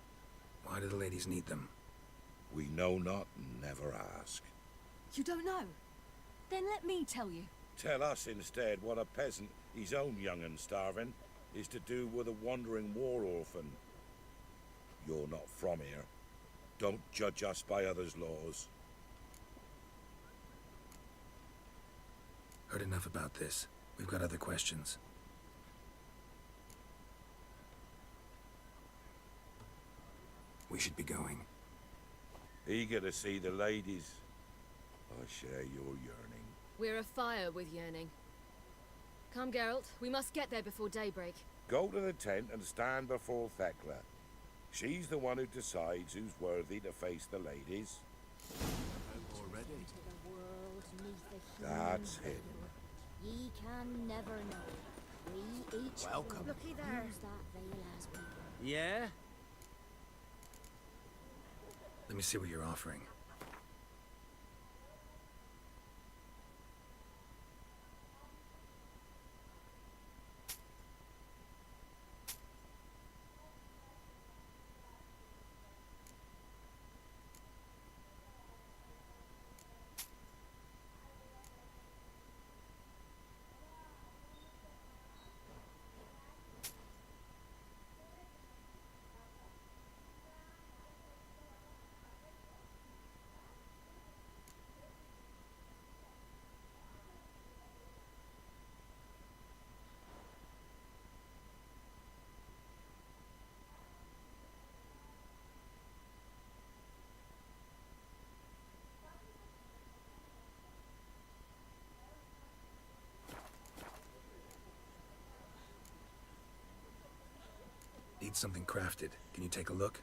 Why do the ladies need them? We know not and never ask. You don't know? Then let me tell you. Tell us instead what a peasant, his own young and starving, is to do with a wandering war orphan. You're not from here. Don't judge us by others' laws. Heard enough about this. We've got other questions. We should be going. Eager to see the ladies. I share your yearning. We're afire with yearning. Come, Geralt. We must get there before daybreak. Go to the tent and stand before Thekla. She's the one who decides who's worthy to face the ladies. Already? That's him. Ye can never know. We each Welcome. looky there. Use that veil as we go. Yeah? Let me see what you're offering. Need something crafted. Can you take a look?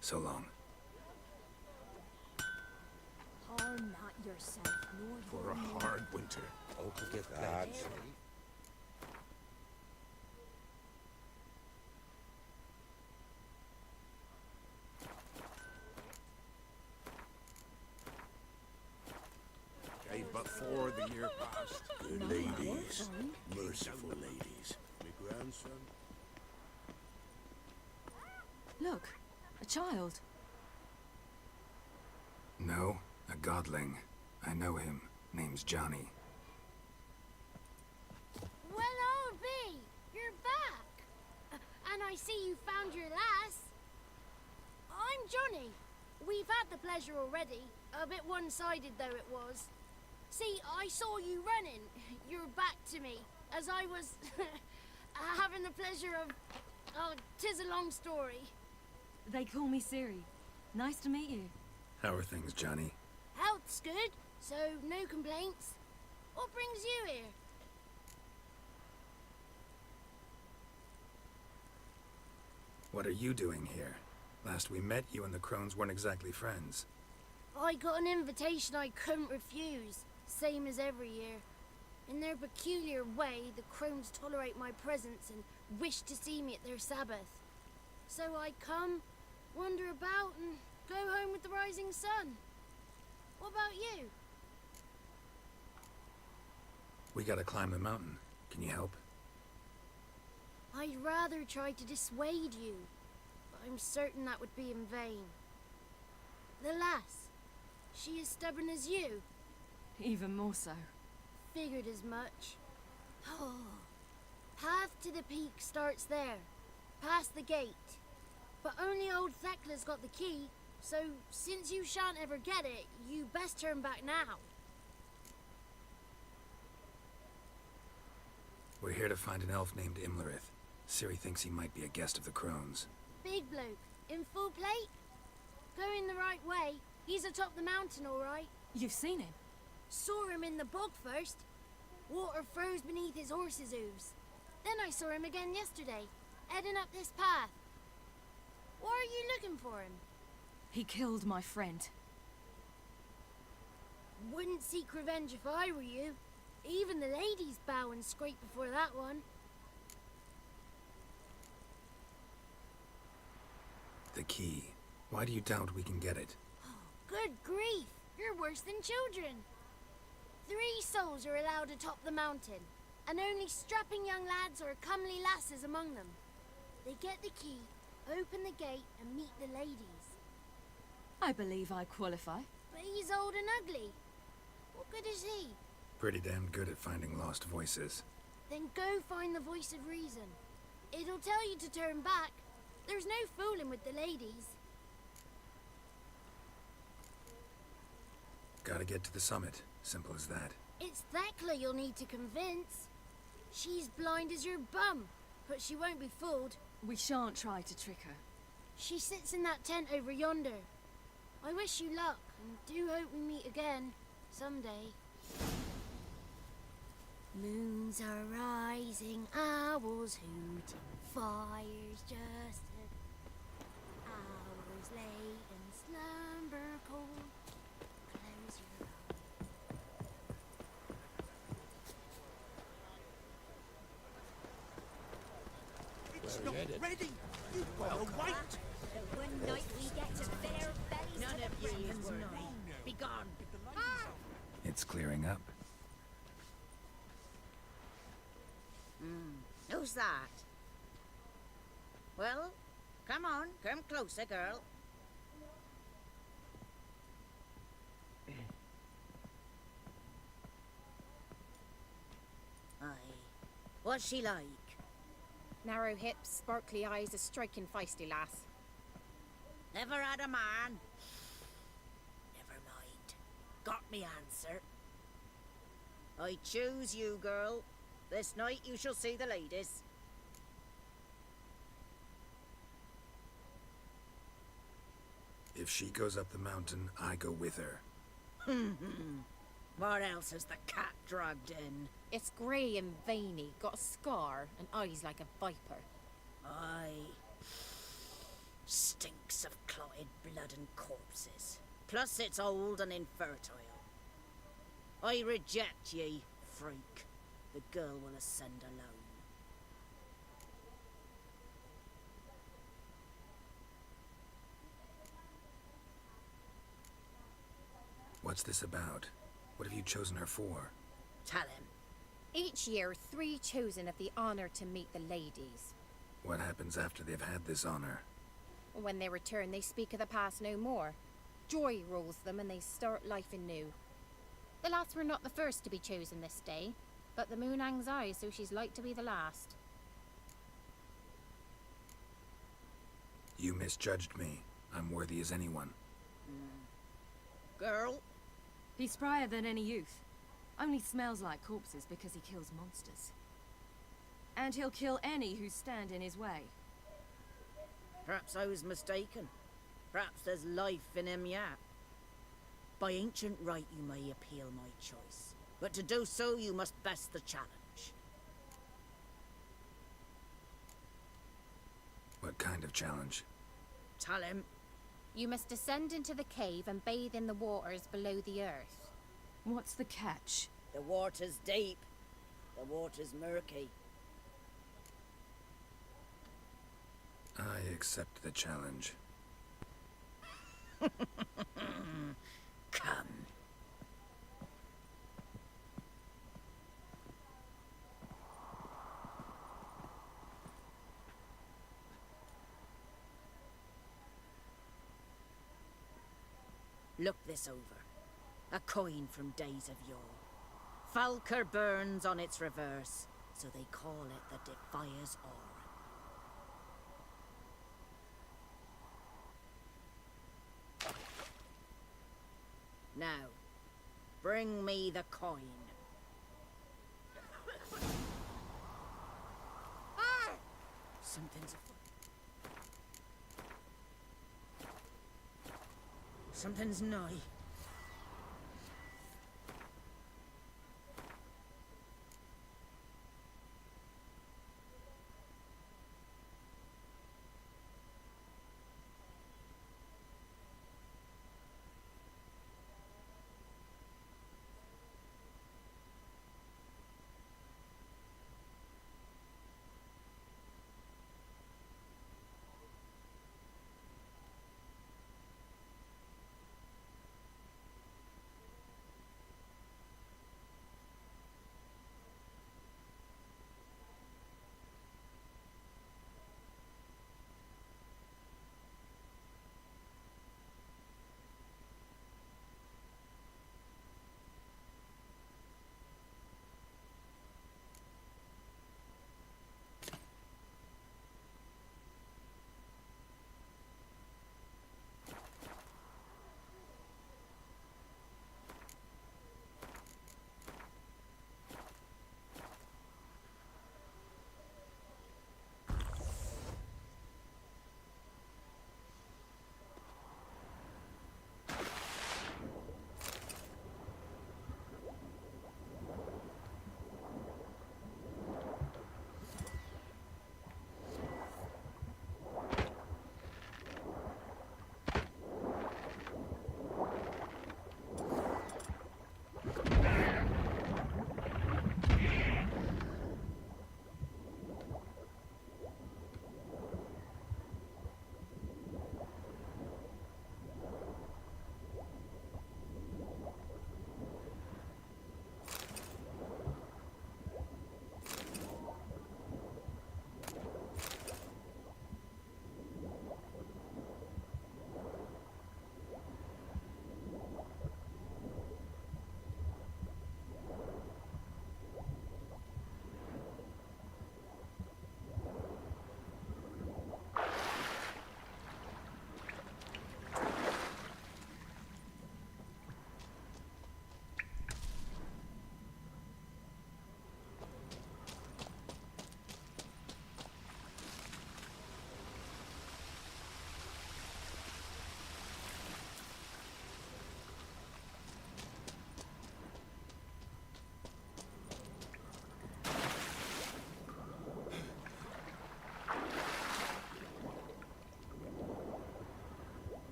So long. Harm not yourself, nor For a hard winter. Oh, get that. But for the year past. Good ladies. Merciful ladies. My grandson. Look, a child. No, a godling. I know him. Name's Johnny. Well, I'll be. You're back. And I see you found your lass. I'm Johnny. We've had the pleasure already. A bit one-sided though it was. See, I saw you running. You're back to me. as I was having the pleasure of... Oh, 'tis a long story. They call me Ciri. Nice to meet you. How are things, Johnny? Health's good, so no complaints. What brings you here? What are you doing here? Last we met, you and the Crones weren't exactly friends. I got an invitation I couldn't refuse, same as every year. In their peculiar way, the Crones tolerate my presence and wish to see me at their Sabbath. So I come, wander about, and go home with the rising sun. What about you? We gotta climb the mountain. Can you help? I'd rather try to dissuade you, but I'm certain that would be in vain. The lass, she as stubborn as you? Even more so. Figured as much. Oh, path to the peak starts there, past the gate. But only old Thekla's got the key, so since you shan't ever get it, you best turn back now. We're here to find an elf named Imlerith. Ciri thinks he might be a guest of the Crones. Big bloke, in full plate? Going the right way. He's atop the mountain, all right. You've seen him? Saw him in the bog first. Water froze beneath his horse's hooves. Then I saw him again yesterday, heading up this path. Why are you looking for him? He killed my friend. Wouldn't seek revenge if I were you. Even the ladies bow and scrape before that one. The key. Why do you doubt we can get it? Good grief! You're worse than children. 3 souls are allowed atop the mountain, and only strapping young lads or comely lasses among them. They get the key, open the gate, and meet the ladies. I believe I qualify. But he's old and ugly. What good is he? Pretty damn good at finding lost voices. Then go find the voice of reason. It'll tell you to turn back. There's no fooling with the ladies. Gotta get to the summit. Simple as that. It's Thekla you'll need to convince. She's blind as your bum, but she won't be fooled. We shan't try to trick her. She sits in that tent over yonder. I wish you luck, and do hope we meet again, someday. Moons are rising, owls hooting, fires just hours late and slumber cold. Close your eyes. It's not ready! You've got to wait! The one night we get to fill our bellies. None of you were be gone. It's clearing up. Who's that? Well, come on, come closer, girl. Aye. What's she like? Narrow hips, sparkly eyes, a striking feisty lass. Never had a man. Never mind. Got me answer. I choose you, girl. This night you shall see the ladies. If she goes up the mountain, I go with her. What else has the cat dragged in? It's grey and veiny, got a scar, and eyes like a viper. Aye. Stinks of clotted blood and corpses. Plus it's old and infertile. I reject ye, freak. The girl will ascend alone. What's this about? What have you chosen her for? Tell him. Each year, 3 chosen have the honour to meet the ladies. What happens after they've had this honor? When they return, they speak of the past no more. Joy rules them and they start life anew. The lads were not the first to be chosen this day, but the moon hangs high, so she's like to be the last. You misjudged me. I'm worthy as anyone. Girl? He's sprier than any youth. Only smells like corpses because he kills monsters. And he'll kill any who stand in his way. Perhaps I was mistaken. Perhaps there's life in him yet. By ancient right you may appeal my choice, but to do so you must best the challenge. What kind of challenge? Tell him. You must descend into the cave and bathe in the waters below the earth. What's the catch? The water's deep. The water's murky. I accept the challenge. Come. Look this over. A coin from days of yore. Falker burns on its reverse, so they call it the Defier's Aura. Now, bring me the coin. Something's afoot. Something's nigh.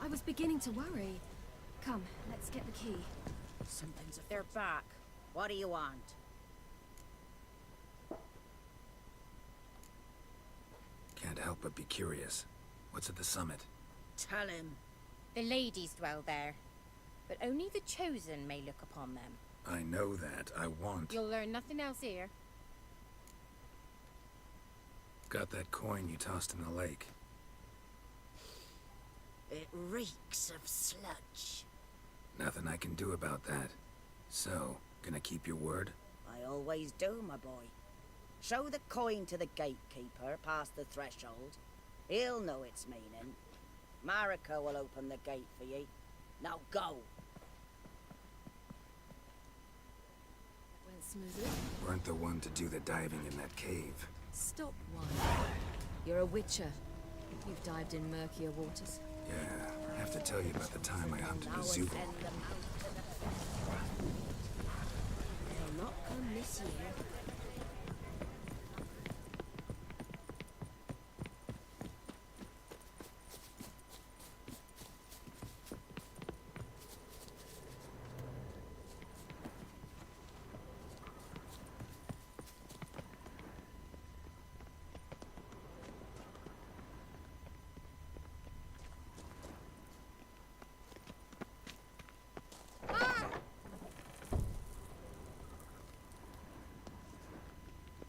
was beginning to worry. Come, let's get the key. Something's... They're back. What do you want? Can't help but be curious. What's at the summit? Tell him. The ladies dwell there, but only the chosen may look upon them. I know that. I want... You'll learn nothing else here. Got that coin you tossed in the lake. It reeks of sludge. Nothing I can do about that. So, gonna keep your word? I always do, my boy. Show the coin to the gatekeeper past the threshold. He'll know its meaning. Marika will open the gate for ye. Now go. Went smoothly. Weren't the one to do the diving in that cave. Stop one. You're a witcher. You've dived in murkier waters. Yeah, I have to tell you about the time I hunted a Zubul. They'll not come this year.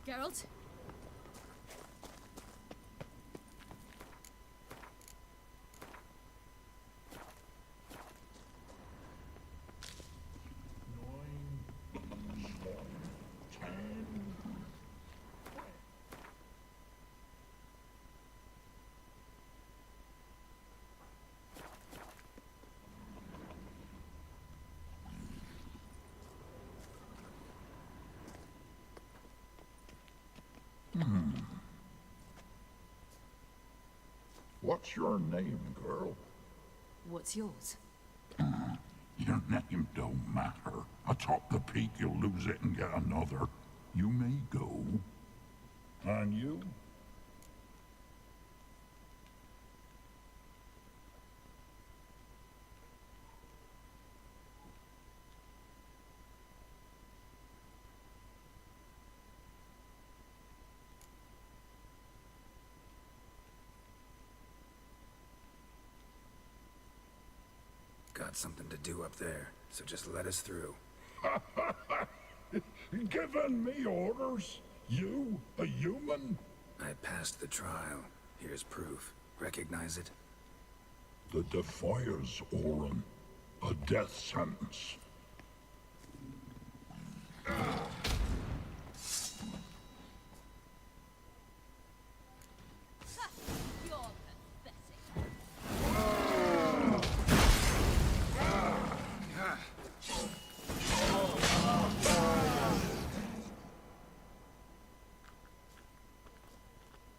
Geralt? What's your name, girl? What's yours? Your name don't matter. Atop the peak, you'll lose it and get another. You may go. And you? Got something to do up there, so just let us through. Giving me orders? You, a human? I passed the trial. Here's proof. Recognize it? The Defier's Orin. A death sentence.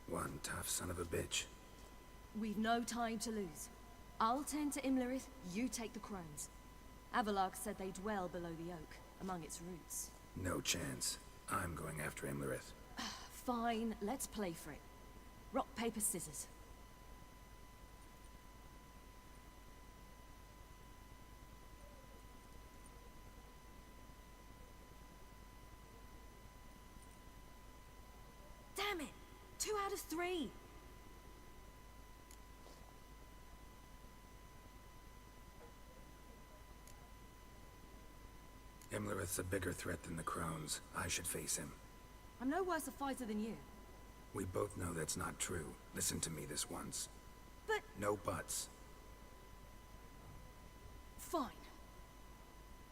One tough son of a bitch. We've no time to lose. I'll tend to Imlerith, you take the crones. Avalok said they dwell below the oak, among its roots. No chance. I'm going after Imlerith. Fine, let's play for it. Rock, paper, scissors. Damn it! 2 out of 3! Imlerith's a bigger threat than the crones. I should face him. I'm no worse a fighter than you. We both know that's not true. Listen to me this once. But... No buts. Fine.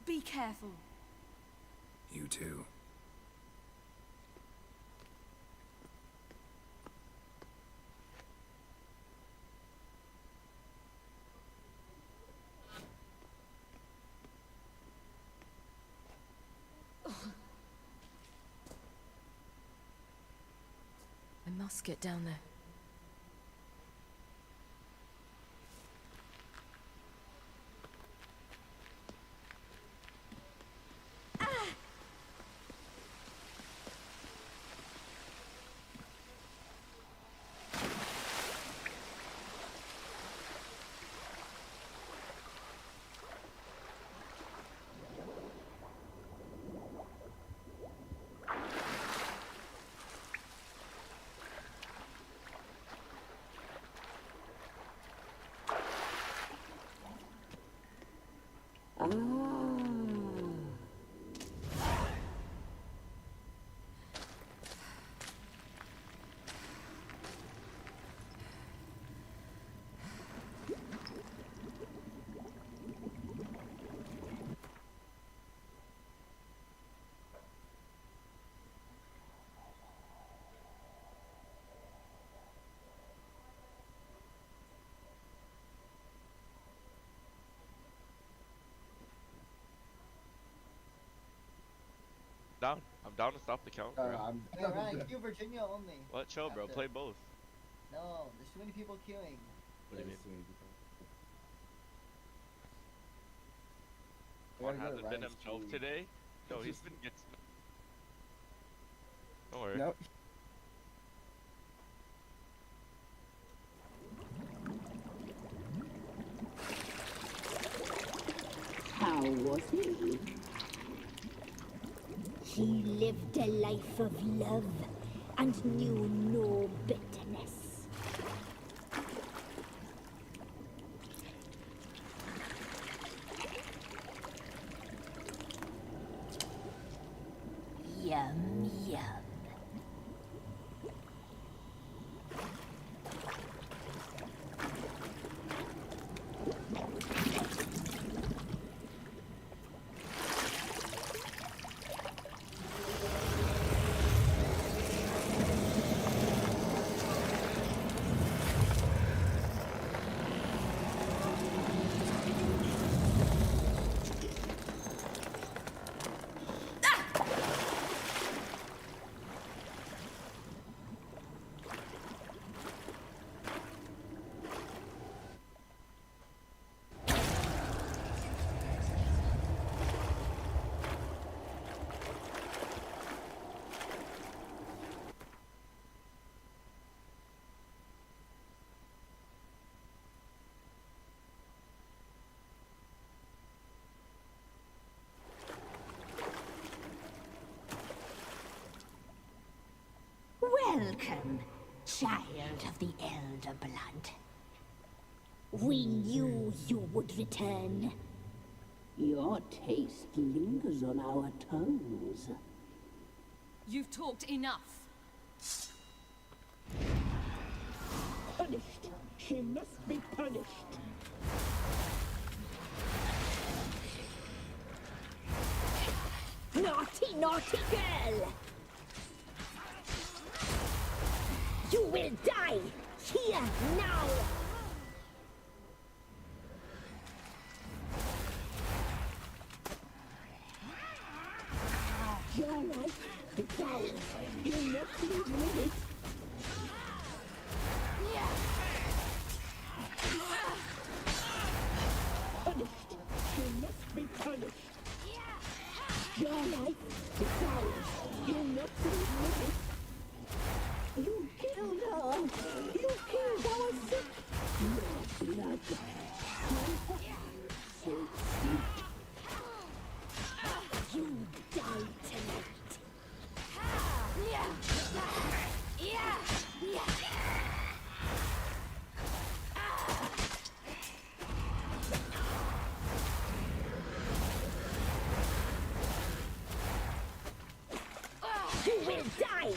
Be careful. You too. I must get down there. Down. I'm down to stop the count, bro. Alright, queue Virginia only. What? Chill, bro. Play both. No, there's too many people queuing. What do you mean? We Juan gotta go to hasn't been Ryan's himself queue. today? No, he's been getting... Don't worry. No. How was he? He lived a life of love and knew no bitterness. Yum, yum. Welcome, child of the Elder Blood. We knew you would return. Your taste lingers on our tongues. You've talked enough. Punished. She must be punished. Naughty, naughty girl! You will die! Here, now! Your life is ours. You must live with it. Punished. She must be punished. Your life is ours. You must live with it. You killed her! You killed our sick! Your blood. So sweet. You die tonight. You will die!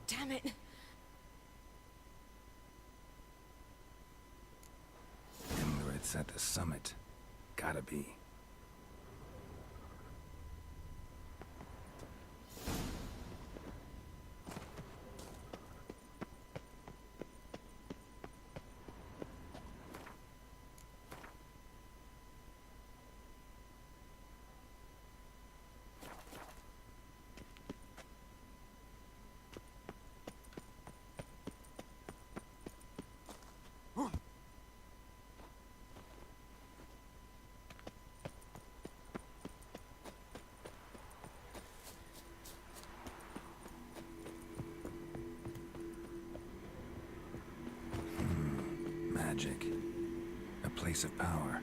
Damn it. It's at the summit. Gotta be. magic. A place of power.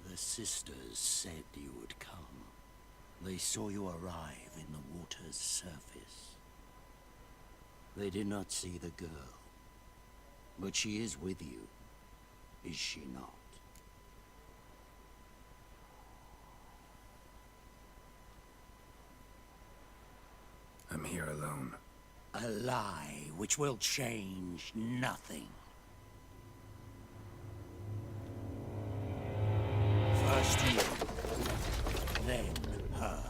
The sisters said you would come. They saw you arrive in the water's surface. They did not see the girl. But she is with you, is she not? I'm here alone. A lie which will change nothing. First you, then her.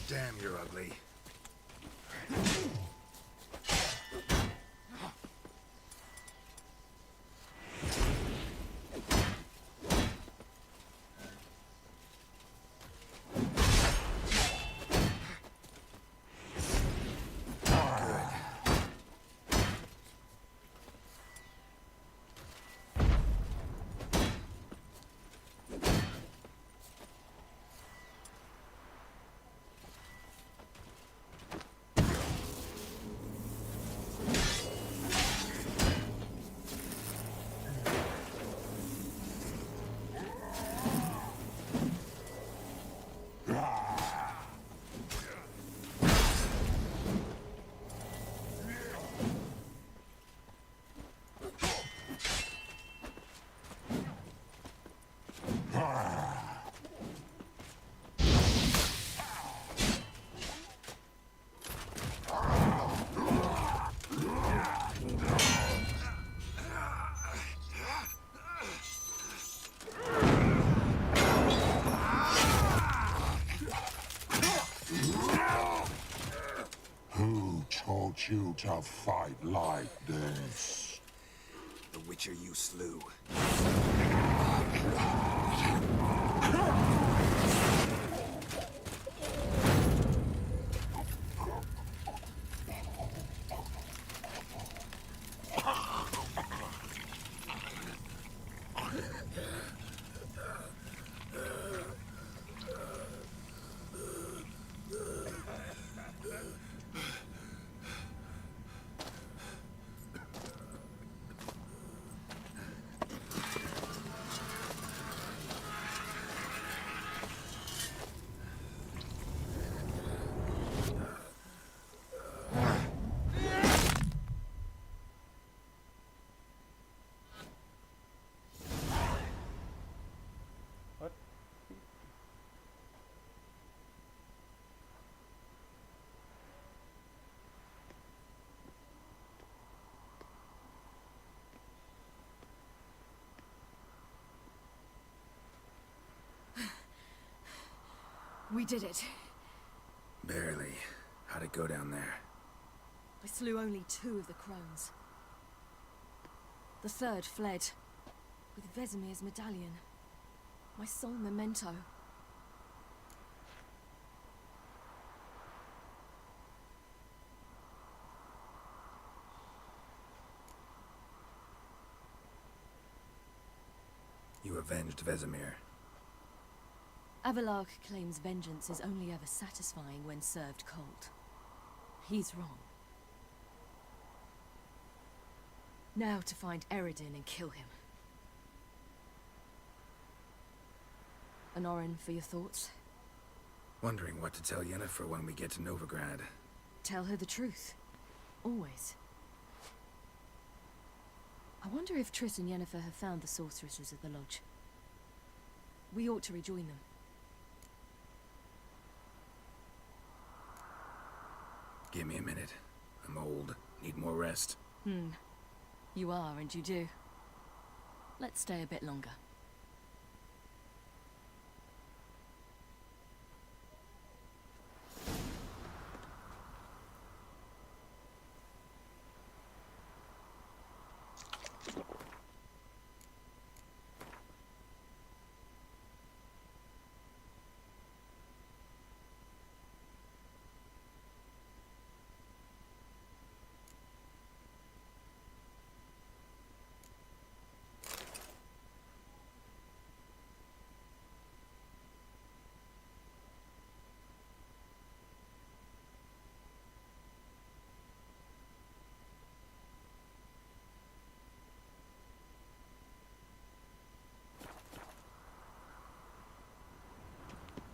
Damn, you're ugly. you to fight like this. The Witcher you slew. We did it. Barely. How'd it go down there? I slew only 2 of the crones. The third fled, with Vesemir's medallion. My sole memento. You avenged Vesemir. Avalark claims vengeance is only ever satisfying when served cold. He's wrong. Now to find Eredin and kill him. Honorin, for your thoughts? Wondering what to tell Yennefer when we get to Novigrad. Tell her the truth. Always. I wonder if Triss and Yennefer have found the sorceresses at the lodge. We ought to rejoin them. Give me a minute. I'm old. Need more rest. You are, and you do. Let's stay a bit longer.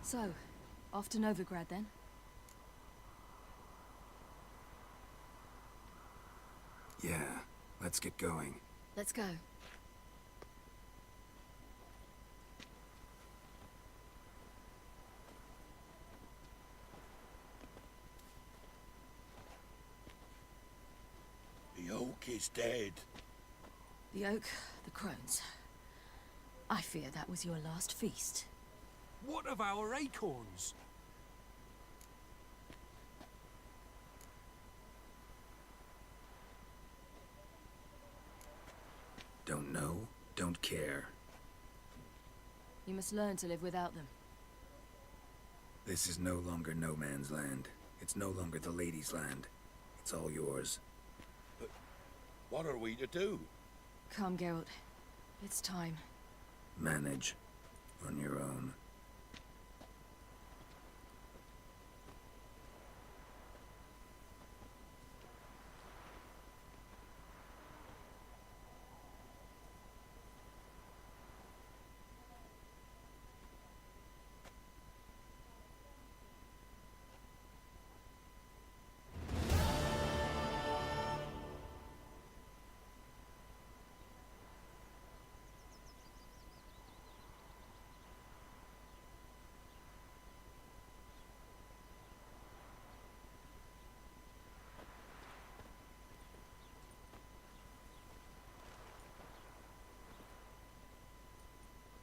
So, off to Novigrad then? Yeah, let's get going. Let's go. The oak is dead. The oak, the crones. I fear that was your last feast. What of our acorns? Don't know, don't care. You must learn to live without them. This is no longer no man's land. It's no longer the lady's land. It's all yours. But what are we to do? Come, Geralt. It's time. Manage. On your own.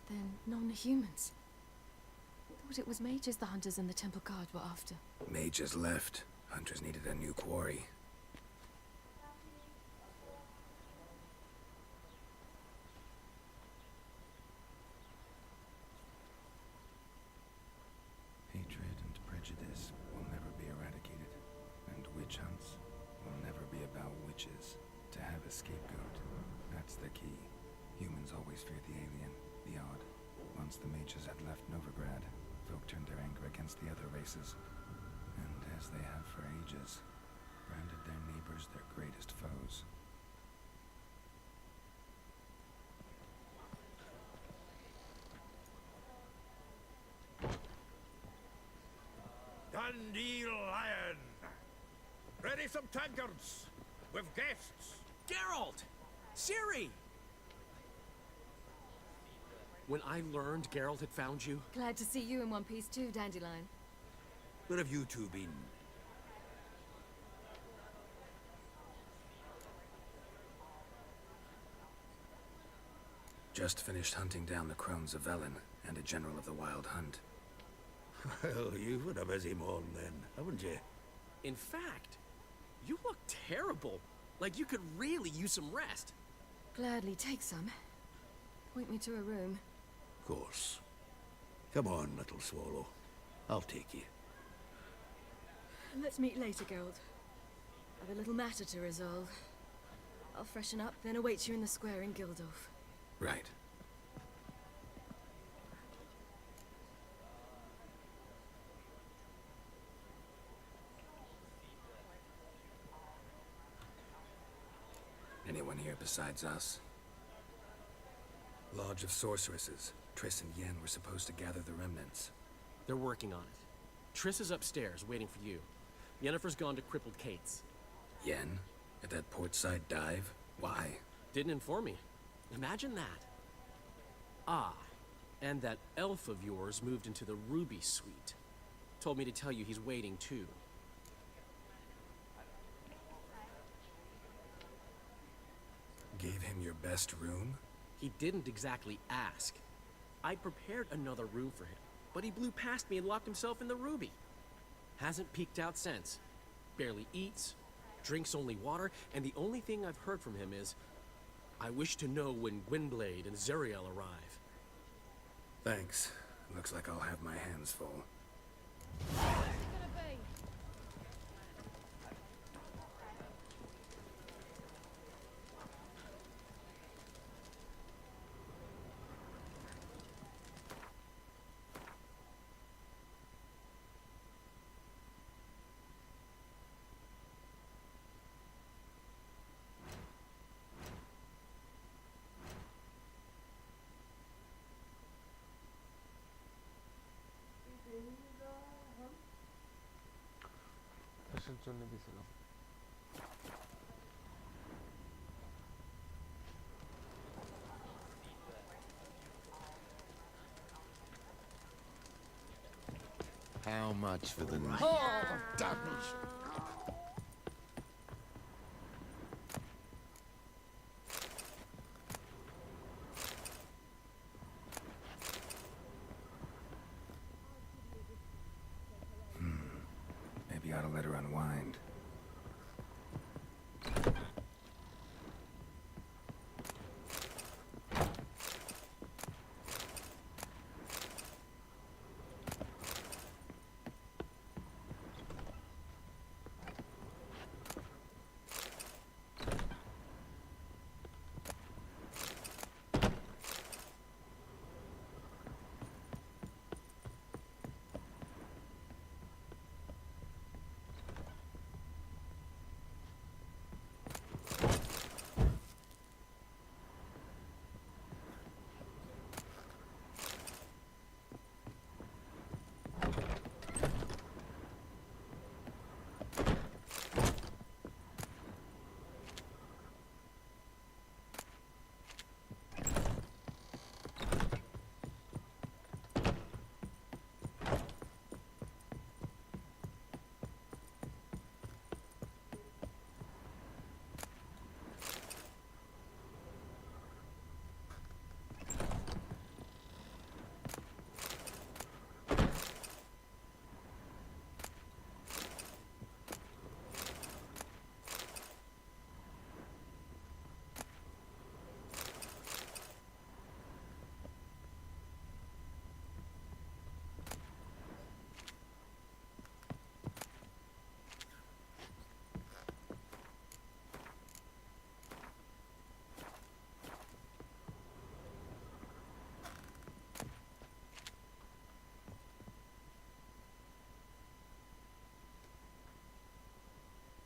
Then non-humans. Thought it was mages the hunters and the temple guard were after. Mages left. Hunters needed a new quarry. Bandy Lion! Ready some tankards! With guests! Geralt! Ciri! When I learned Geralt had found you... Glad to see you in one piece too, Dandelion. Where have you two been? Just finished hunting down the crones of Velen and a general of the Wild Hunt. Well, you've had a busy morning then, haven't you? In fact, you look terrible. Like you could really use some rest. Gladly take some. Point me to a room. Of course. Come on, little swallow. I'll take you. Let's meet later, Geralt. I've a little matter to resolve. I'll freshen up, then await you in the square in Gildorf. Right. Anyone here besides us? Lodge of Sorceresses. Triss and Yen were supposed to gather the remnants. They're working on it. Triss is upstairs, waiting for you. Yennefer's gone to crippled Kate's. Yen? At that portside dive? Why? Didn't inform me. Imagine that. Ah, and that elf of yours moved into the Ruby Suite. Told me to tell you he's waiting too. Gave him your best room? He didn't exactly ask. I prepared another room for him, but he blew past me and locked himself in the Ruby. Hasn't peeked out since. Barely eats, drinks only water, and the only thing I've heard from him is, I wish to know when Gwynblade and Zuriel arrive. Thanks. Looks like I'll have my hands full. জন্য গেছিলাম How much for the night? Oh, damn. Maybe I ought to let her unwind.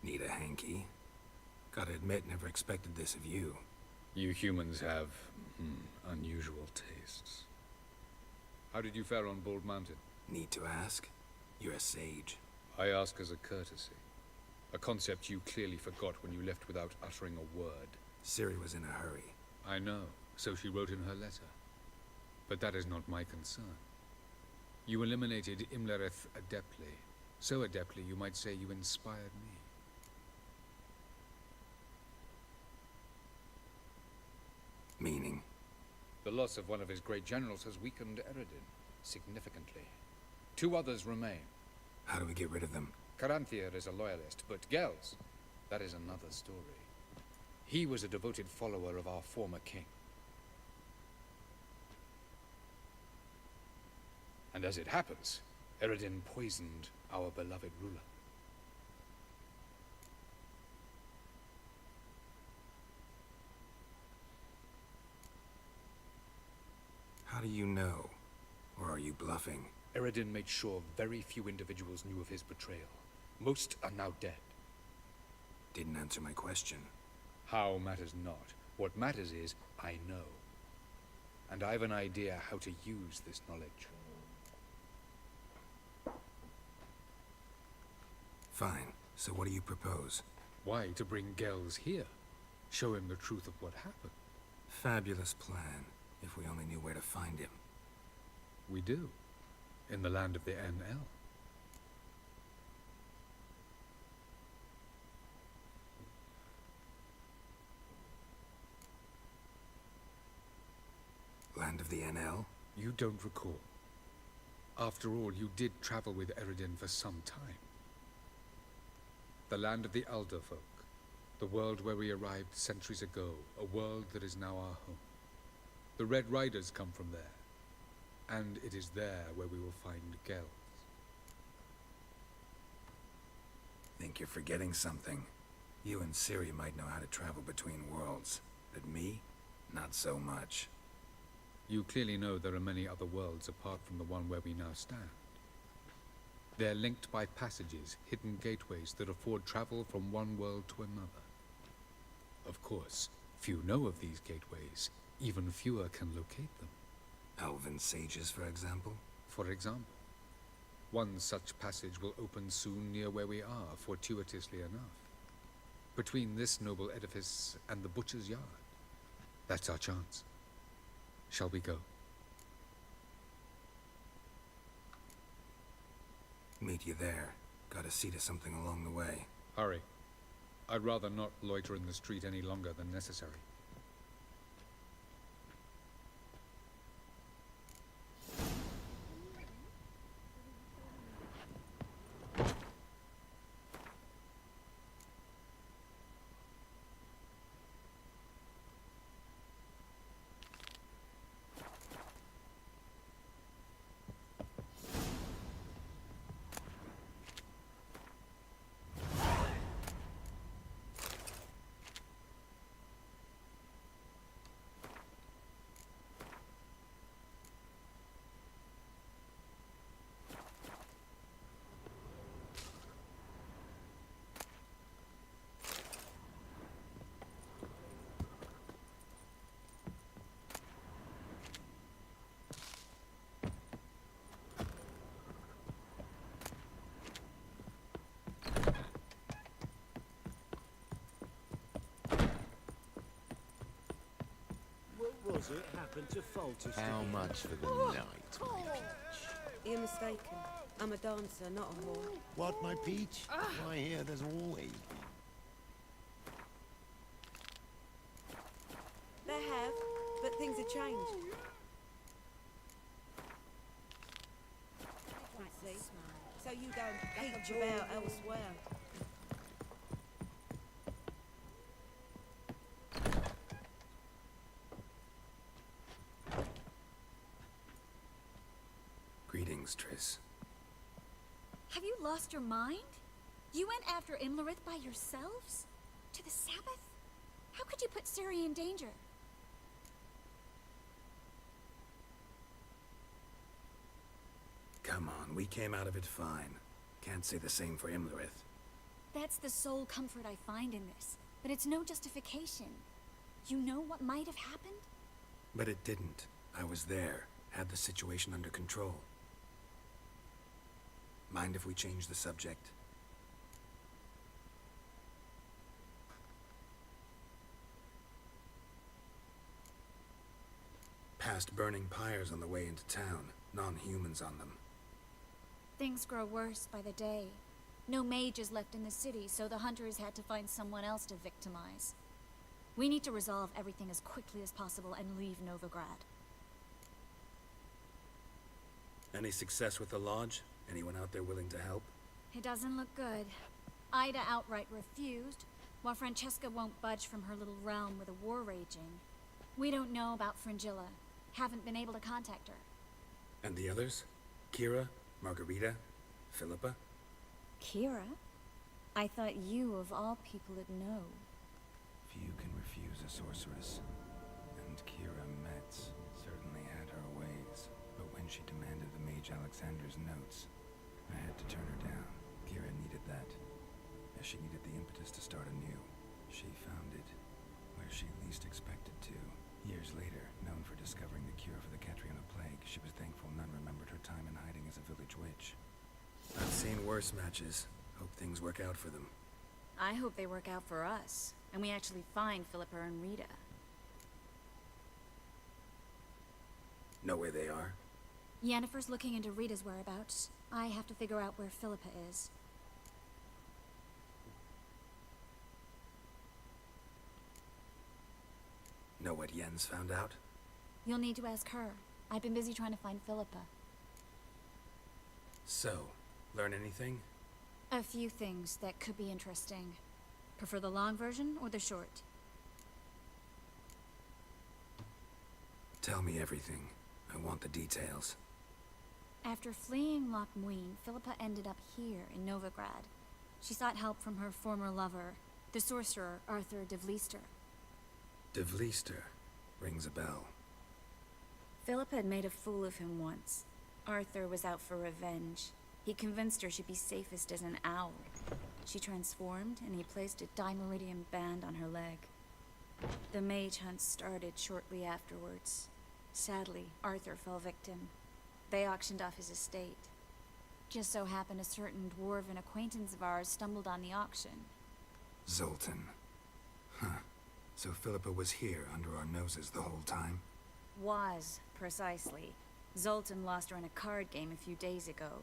Need a hanky? Gotta admit, never expected this of you. You humans have unusual tastes. How did you fare on Bald Mountain? Need to ask? You're a sage. I ask as a courtesy. A concept you clearly forgot when you left without uttering a word. Ciri was in a hurry. I know, so she wrote in her letter. But that is not my concern. You eliminated Imlerith adeptly. So adeptly, you might say you inspired me. Meaning? The loss of one of his great generals has weakened Eredin significantly. 2 others remain. How do we get rid of them? Caranthier is a loyalist, but Gels, that is another story. He was a devoted follower of our former king. And as it happens, Eredin poisoned our beloved ruler. How do you know? Or are you bluffing? Eredin made sure very few individuals knew of his betrayal. Most are now dead. Didn't answer my question. How matters not. What matters is, I know. And I've an idea how to use this knowledge. Fine. So what do you propose? Why, to bring Gels here. Show him the truth of what happened. Fabulous plan, if we only knew where to find him. We do. In the land of the NL. Land of the NL? You don't recall. After all, you did travel with Eredin for some time. The land of the Elder folk. The world where we arrived centuries ago. A world that is now our home. The Red Riders come from there. And it is there where we will find Gels. Think you're forgetting something. You and Ciri might know how to travel between worlds. But me? Not so much. You clearly know there are many other worlds apart from the one where we now stand. They're linked by passages, hidden gateways that afford travel from one world to another. Of course, few know of these gateways. Even fewer can locate them. Elven sages, for example? For example. One such passage will open soon near where we are, fortuitously enough. Between this noble edifice and the butcher's yard. That's our chance. Shall we go? Meet you there. Gotta see to something along the way. Hurry. I'd rather not loiter in the street any longer than necessary. What was it happened to Foltest? How again? much for the night, my peach? You're mistaken. I'm a dancer, not a whore. What, my peach? Why, here there's always There have, but things have changed. I see. So you don't peach about elsewhere. Greetings, Triss. Have you lost your mind? You went after Imlerith by yourselves? To the Sabbath? How could you put Ciri in danger? Come on, we came out of it fine. Can't say the same for Imlerith. That's the sole comfort I find in this. But it's no justification. You know what might have happened? But it didn't. I was there, had the situation under control. Mind if we change the subject? Past burning pyres on the way into town. Non-humans on them. Things grow worse by the day. No mages left in the city, so the hunters had to find someone else to victimize. We need to resolve everything as quickly as possible and leave Novigrad. Any success with the lodge? Anyone out there willing to help? It doesn't look good. Ida outright refused, while Francesca won't budge from her little realm with a war raging. We don't know about Fringilla. Haven't been able to contact her. And the others? Kira? Margarita? Philippa? Kira? I thought you, of all people, would know. Few can refuse a sorceress. And Kira Metz certainly had her ways. But when she demanded the Mage Alexander's notes, I had to turn her down. Kira needed that. As she needed the impetus to start anew. She found it where she least expected to. Years later, known for discovering the cure for the Catriona plague, she was thankful none remembered her time in hiding as a village witch. I've seen worse matches. Hope things work out for them. I hope they work out for us, and we actually find Philippa and Rita. Know where they are? Yennefer's looking into Rita's whereabouts. I have to figure out where Philippa is. Know what Jens found out? You'll need to ask her. I've been busy trying to find Philippa. So, learn anything? A few things that could be interesting. Prefer the long version or the short? Tell me everything. I want the details. After fleeing Loch Muin, Philippa ended up here in Novigrad. She sought help from her former lover, the sorcerer Arthur de Vliester. De Vliester rings a bell. Philippa had made a fool of him once. Arthur was out for revenge. He convinced her she'd be safest as an owl. She transformed, and he placed a dimeridium band on her leg. The mage hunt started shortly afterwards. Sadly, Arthur fell victim. They auctioned off his estate. Just so happened a certain dwarven acquaintance of ours stumbled on the auction. Zoltan. Huh. So Philippa was here under our noses the whole time? Was, precisely. Zoltan lost her in a card game a few days ago.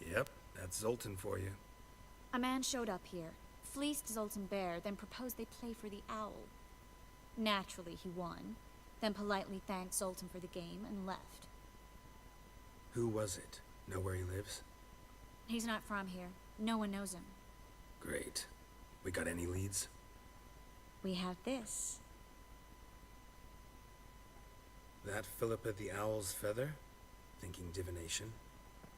Yep, that's Zoltan for you. A man showed up here, fleeced Zoltan bare, then proposed they play for the owl. Naturally, he won, then politely thanked Zoltan for the game and left. Who was it? Know where he lives? He's not from here. No one knows him. Great. We got any leads? We have this. That Philippa the Owl's feather? Thinking divination?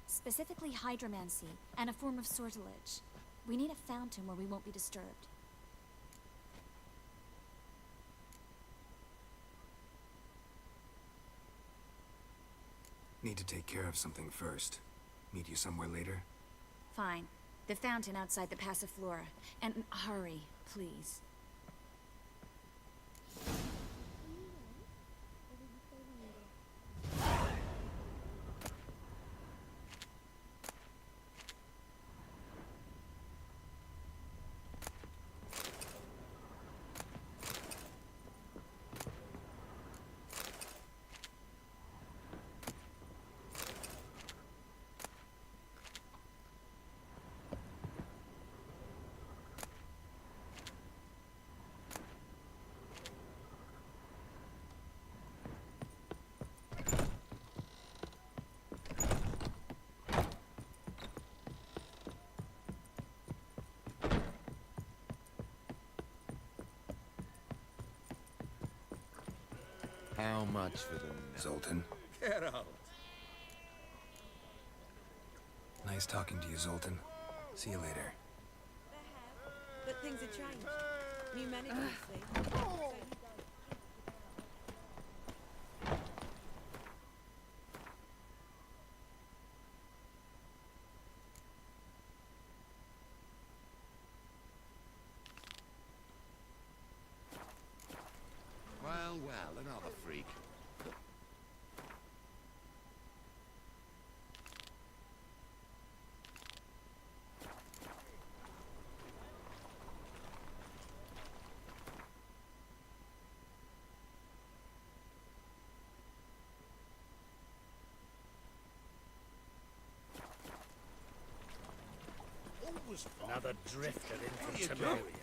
Specifically hydromancy, and a form of sortilege. We need a fountain where we won't be disturbed. Need to take care of something first. Meet you somewhere later? Fine. The fountain outside the Passiflora. And hurry, please. How much for them? Zoltan. Get out. Nice talking to you, Zoltan. See you later. But things have changed. New management, see. was fun. Another drifter Where into you Temeria. going?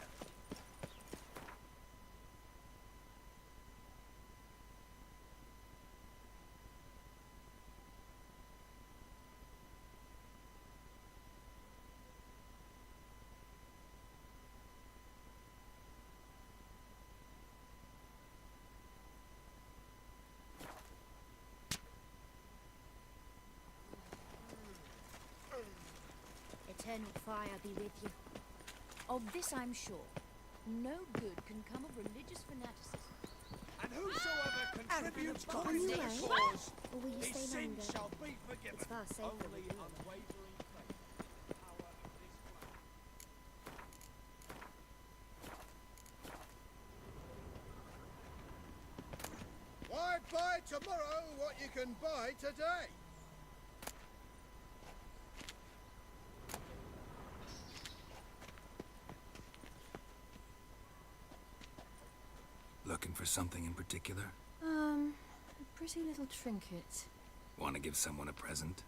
Eternal fire be with you. Of this I'm sure. No good can come of religious fanaticism. And whosoever contributes Are towards you this right? cause, Or will you his stay sin longer? shall be forgiven. It's far safer Only with you. unwavering faith in the power of this plan. Why buy tomorrow what you can buy today? Looking for something in particular? A pretty little trinket. Want to give someone a present?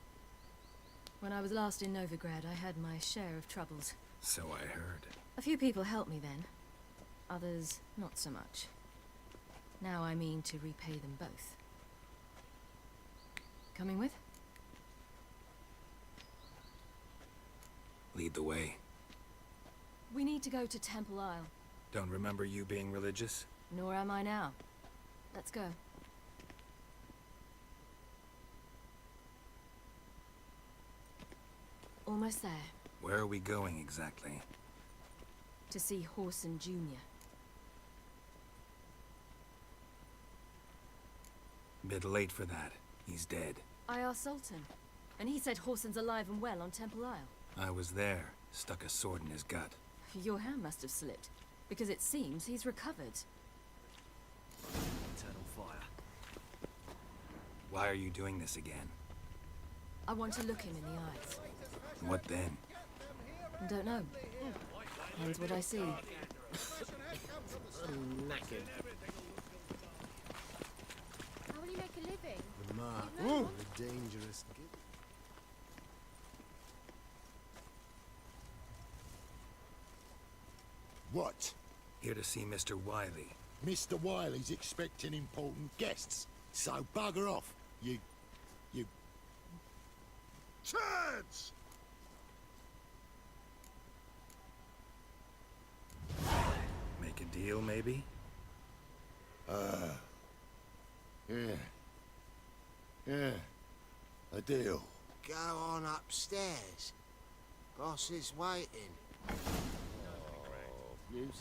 When I was last in Novigrad, I had my share of troubles. So I heard. A few people helped me then. Others, not so much. Now I mean to repay them both. Coming with? Lead the way. We need to go to Temple Isle. Don't remember you being religious? Nor am I now. Let's go. Almost there. Where are we going exactly? To see Horson Jr. Bit late for that. He's dead. I asked Sultan, and he said Horson's alive and well on Temple Isle. I was there. Stuck a sword in his gut. Your hand must have slipped, because it seems he's recovered. Eternal fire. Why are you doing this again? I want to look him in the eyes. What then? Don't know. Depends what I see. Knackered. How will you make a living? The mark Ooh. of the dangerous gift. What? Here to see Mr. Wiley. Mr. Wiley's expecting important guests, so bugger off, you turds! Make a deal, maybe? Yeah, a deal. Go on upstairs. Boss is waiting.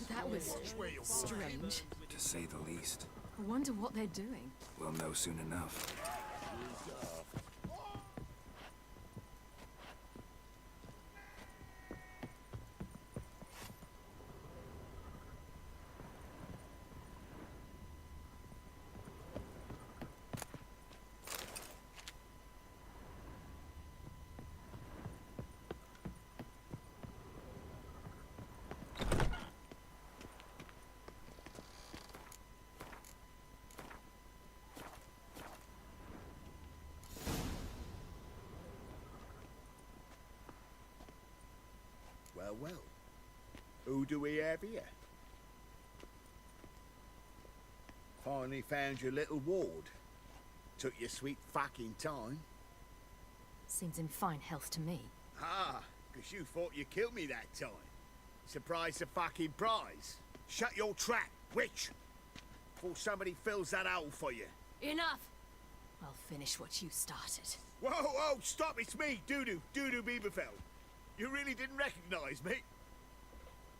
That was strange. To say the least. I wonder what they're doing. We'll know soon enough. Well. Who do we have here? Finally found your little ward. Took your sweet fucking time. Seems in fine health to me. Ah, 'cause you thought you killed me that time. Surprise the fucking prize. Shut your trap, witch! Before somebody fills that hole for you. Enough! I'll finish what you started. Whoa, stop, it's me, Dudu Bieberfeld. You really didn't recognize me?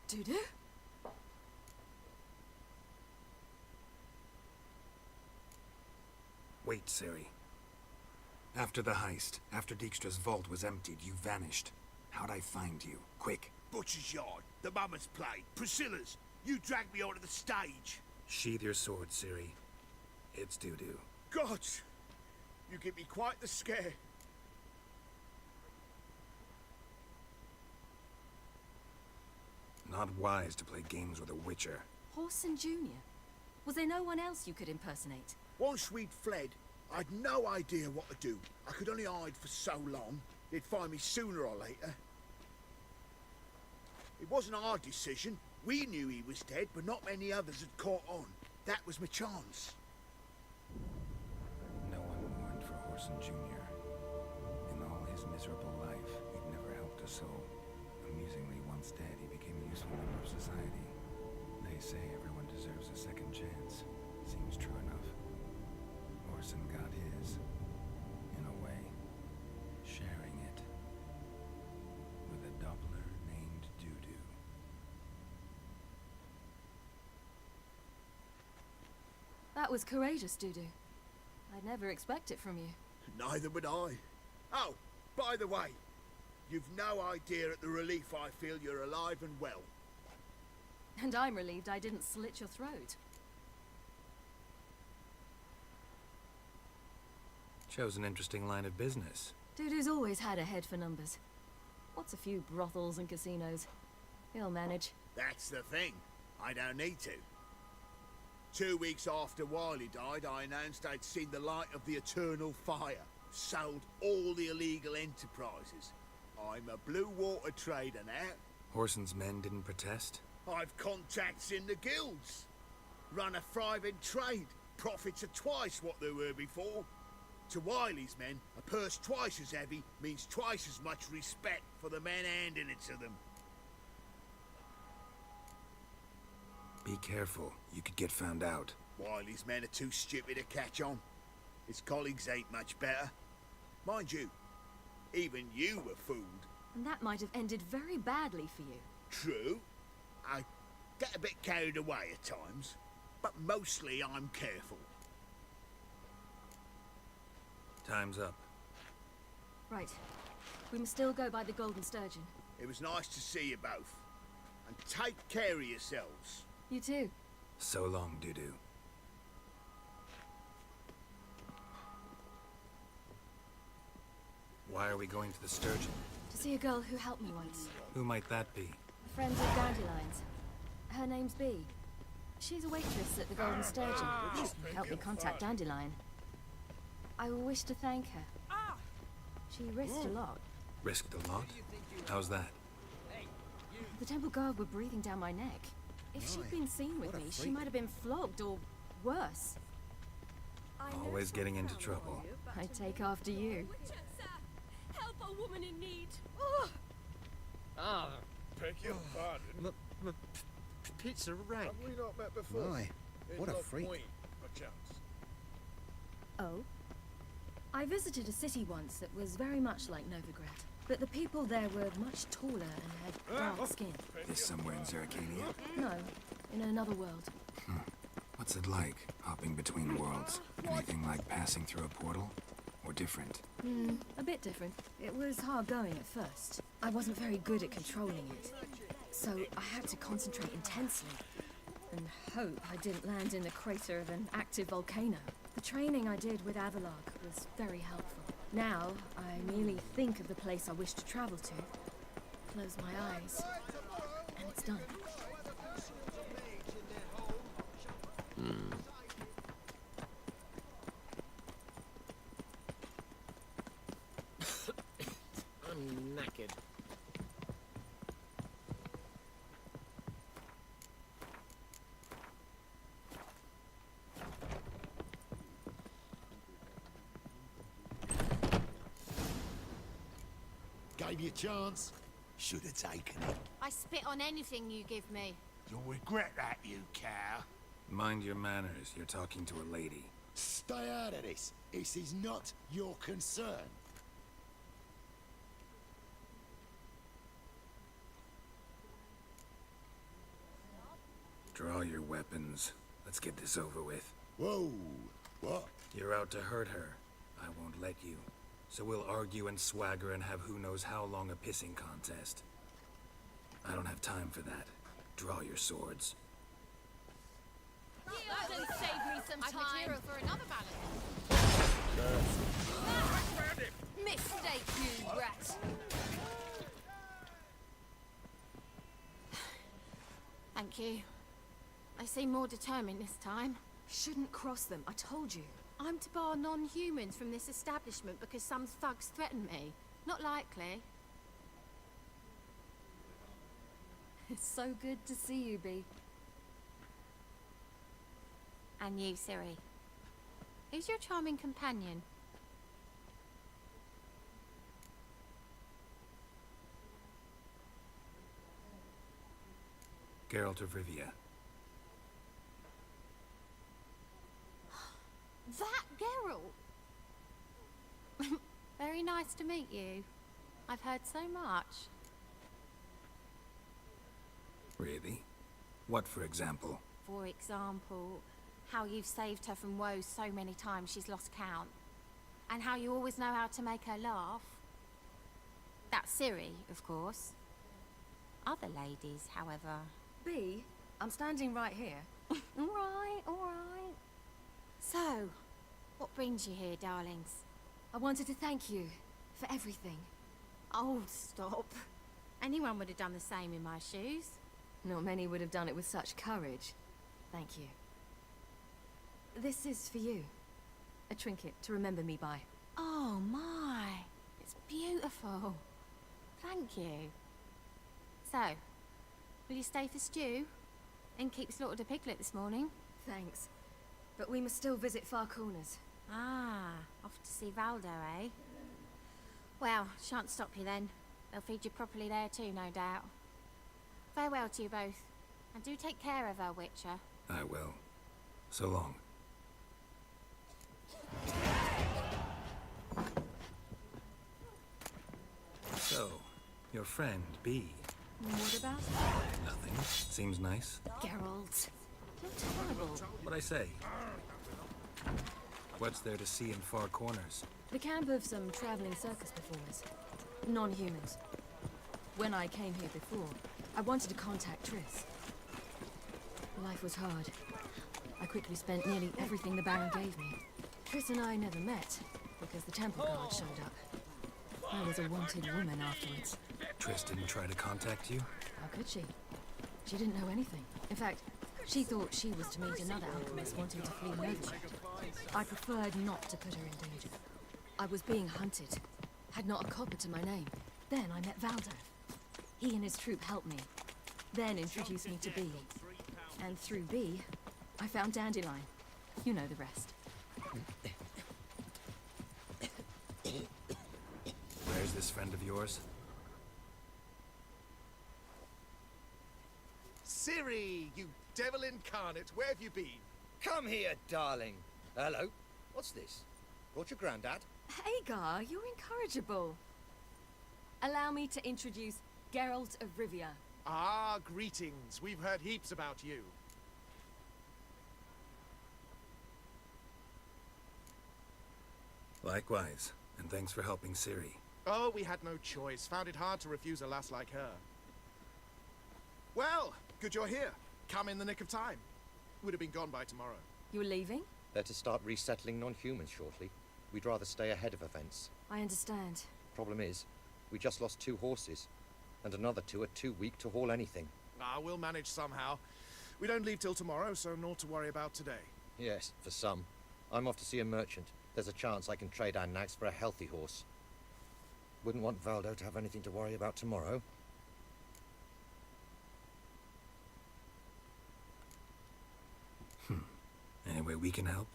Dudu? Wait, Ciri. After the heist, after Dijkstra's vault was emptied, you vanished. How'd I find you? Quick. Butcher's Yard, the Mama's Play, Priscilla's. You dragged me onto the stage. Sheathe your sword, Ciri. It's Dudu. God, you give me quite the scare. Not wise to play games with a witcher. Horson Jr. Was there no one else you could impersonate? Once we'd fled, I'd no idea what to do. I could only hide for so long. They'd find me sooner or later. It wasn't our decision. We knew he was dead, but not many others had caught on. That was my chance. No one mourned for Horson Jr. In all his miserable life, he'd never helped a soul. Amusingly, once dead, he became a useful member of society. They say everyone deserves a second chance. Seems true enough. Horson got his, in a way, sharing it with a doubler named Dudu. That was courageous, Dudu. I'd never expect it from you. Neither would I. Oh, by the way, you've no idea at the relief I feel you're alive and well. And I'm relieved I didn't slit your throat. Chose an interesting line of business. Dudu's always had a head for numbers. What's a few brothels and casinos? He'll manage. That's the thing. I don't need to. 2 weeks after Wiley died, I announced I'd seen the light of the eternal fire. Sold all the illegal enterprises. I'm a blue water trader now. Horson's men didn't protest? I've contacts in the guilds. Run a thriving trade. Profits are twice what they were before. To Wiley's men, a purse twice as heavy means twice as much respect for the men handing it to them. Be careful. You could get found out. Wiley's men are too stupid to catch on. His colleagues ain't much better. Mind you, even you were fooled. And that might have ended very badly for you. True. I get a bit carried away at times, but mostly I'm careful. Time's up. Right. We must still go by the Golden Sturgeon. It was nice to see you both. And take care of yourselves. You too. So long, Dudu. Why are we going to the Sturgeon? To see a girl who helped me once. Who might that be? A friend of Dandelion's. Her name's Bee. She's a waitress at the Golden Sturgeon. Helped me contact Dandelion. I wish to thank her. She risked a lot. Risked a lot? How's that? The temple guard were breathing down my neck. If she'd been seen with me, she might have been flogged or worse. Always getting into trouble. I take after you. Help a woman in need. Ah, Beg your pardon. pizza rank. Have we not met before? My, what a In freak. Point, perchance. Oh? I visited a city once that was very much like Novigrad. But the people there were much taller and had dark skin. This somewhere in Zeracania? No, in another world. What's it like, hopping between worlds? Anything like passing through a portal? Or different? A bit different. It was hard going at first. I wasn't very good at controlling it. So I had to concentrate intensely. And hope I didn't land in the crater of an active volcano. The training I did with Avalark was very helpful. Now, I merely think of the place I wish to travel to, close my eyes, and it's done. I'm knackered. Gave you a chance. Should have taken it. I spit on anything you give me. You'll regret that, you cow. Mind your manners. You're talking to a lady. Stay out of this. This is not your concern. Draw your weapons. Let's get this over with. Whoa. What? You're out to hurt her. I won't let you. So we'll argue and swagger and have who knows how long a pissing contest. I don't have time for that. Draw your swords. That'll save me some time. I've material for another ballot. Mistake, you rat. Thank you. I seem more determined this time. Shouldn't cross them, I told you. I'm to bar non-humans from this establishment because some thugs threaten me. Not likely. It's so good to see you, Bee. And you, Ciri. Who's your charming companion? Geralt of Rivia. That Geralt! Very nice to meet you. I've heard so much. Really? What, for example? For example, how you've saved her from woes so many times she's lost count. And how you always know how to make her laugh. That's Ciri, of course. Other ladies, however... Bee, I'm standing right here. Alright, alright. So, what brings you here, darlings? I wanted to thank you for everything. Oh, stop. Anyone would have done the same in my shoes. Not many would have done it with such courage. Thank you. This is for you. A trinket to remember me by. Oh my, it's beautiful. Thank you. So, will you stay for stew? Innkeep slaughtered a piglet this morning. Thanks. But we must still visit Far Corners. Ah, off to see Valdo, eh? Well, shan't stop you then. They'll feed you properly there too, no doubt. Farewell to you both. And do take care of her, Witcher. I will. So long. So, your friend, Bee. What about? Nothing. Seems nice. Geralt. You're terrible. What'd I say? What's there to see in Far Corners? The camp of some traveling circus performers. Non-humans. When I came here before, I wanted to contact Triss. Life was hard. I quickly spent nearly everything the Baron gave me. Triss and I never met, because the temple guard showed up. I was a wanted woman afterwards. Triss didn't try to contact you? How could she? She didn't know anything. In fact, she thought she was to meet another alchemist wanting to flee Novigrad. I preferred not to put her in danger. I was being hunted. Had not a copper to my name. Then I met Valdo. He and his troop helped me. Then introduced me to Bee. And through Bee, I found Dandelion. You know the rest. Where's this friend of yours? Ciri, you devil incarnate, where have you been? Come here, darling. Hello. What's this? Brought your granddad? Hagar, you're incorrigible. Allow me to introduce Geralt of Rivia. Ah, greetings. We've heard heaps about you. Likewise, and thanks for helping Ciri. Oh, we had no choice. Found it hard to refuse a lass like her. Well, good you're here. Come in the nick of time. Would have been gone by tomorrow. You're leaving? They're to start resettling non-humans shortly. We'd rather stay ahead of events. I understand. Problem is, we just lost 2 horses, and another 2 are too weak to haul anything. Ah, we'll manage somehow. We don't leave till tomorrow, so naught to worry about today. Yes, for some. I'm off to see a merchant. There's a chance I can trade our nags for a healthy horse. Wouldn't want Valdo to have anything to worry about tomorrow. Any way we can help?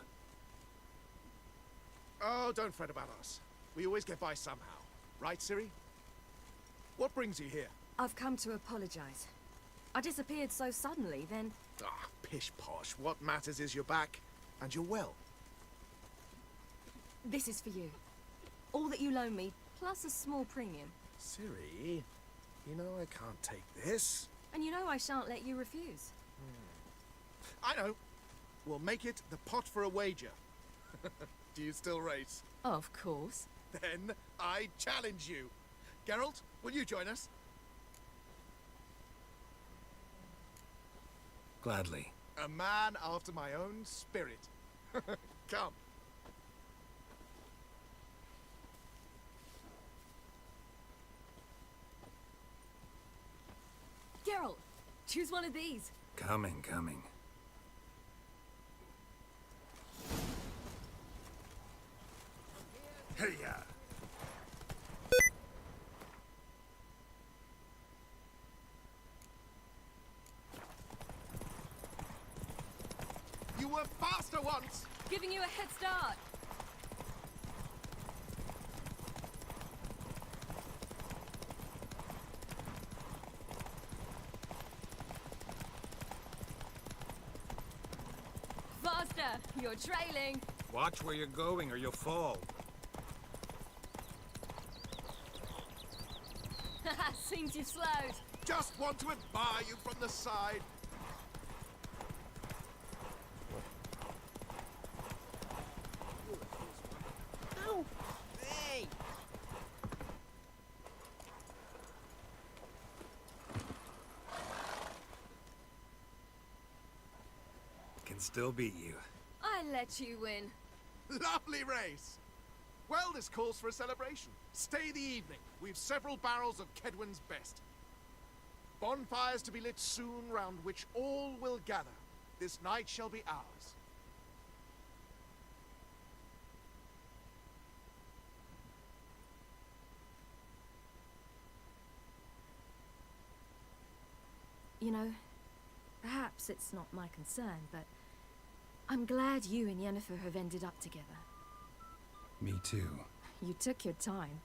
Oh, don't fret about us. We always get by somehow. Right, Ciri? What brings you here? I've come to apologize. I disappeared so suddenly, then... Ah, pish-posh. What matters is you're back, and you're well. This is for you. All that you loan me, plus a small premium. Ciri, you know I can't take this. And you know I shan't let you refuse. I know. We'll make it the pot for a wager. Do you still race? Of course. Then I challenge you. Geralt, will you join us? Gladly. A man after my own spirit. Come. Geralt, choose one of these. Coming. Hey-ya! once. Giving you a head start. Faster! You're trailing. Watch where you're going or you'll fall. Seems you've slowed. Just want to admire you from the side. Ow! Hey! Can still beat you. I let you win. Lovely race. Well, this calls for a celebration. Stay the evening. We've several barrels of Kedwin's best. Bonfires to be lit soon, round which all will gather. This night shall be ours. You know, perhaps it's not my concern, but I'm glad you and Yennefer have ended up together. Me too. You took your time.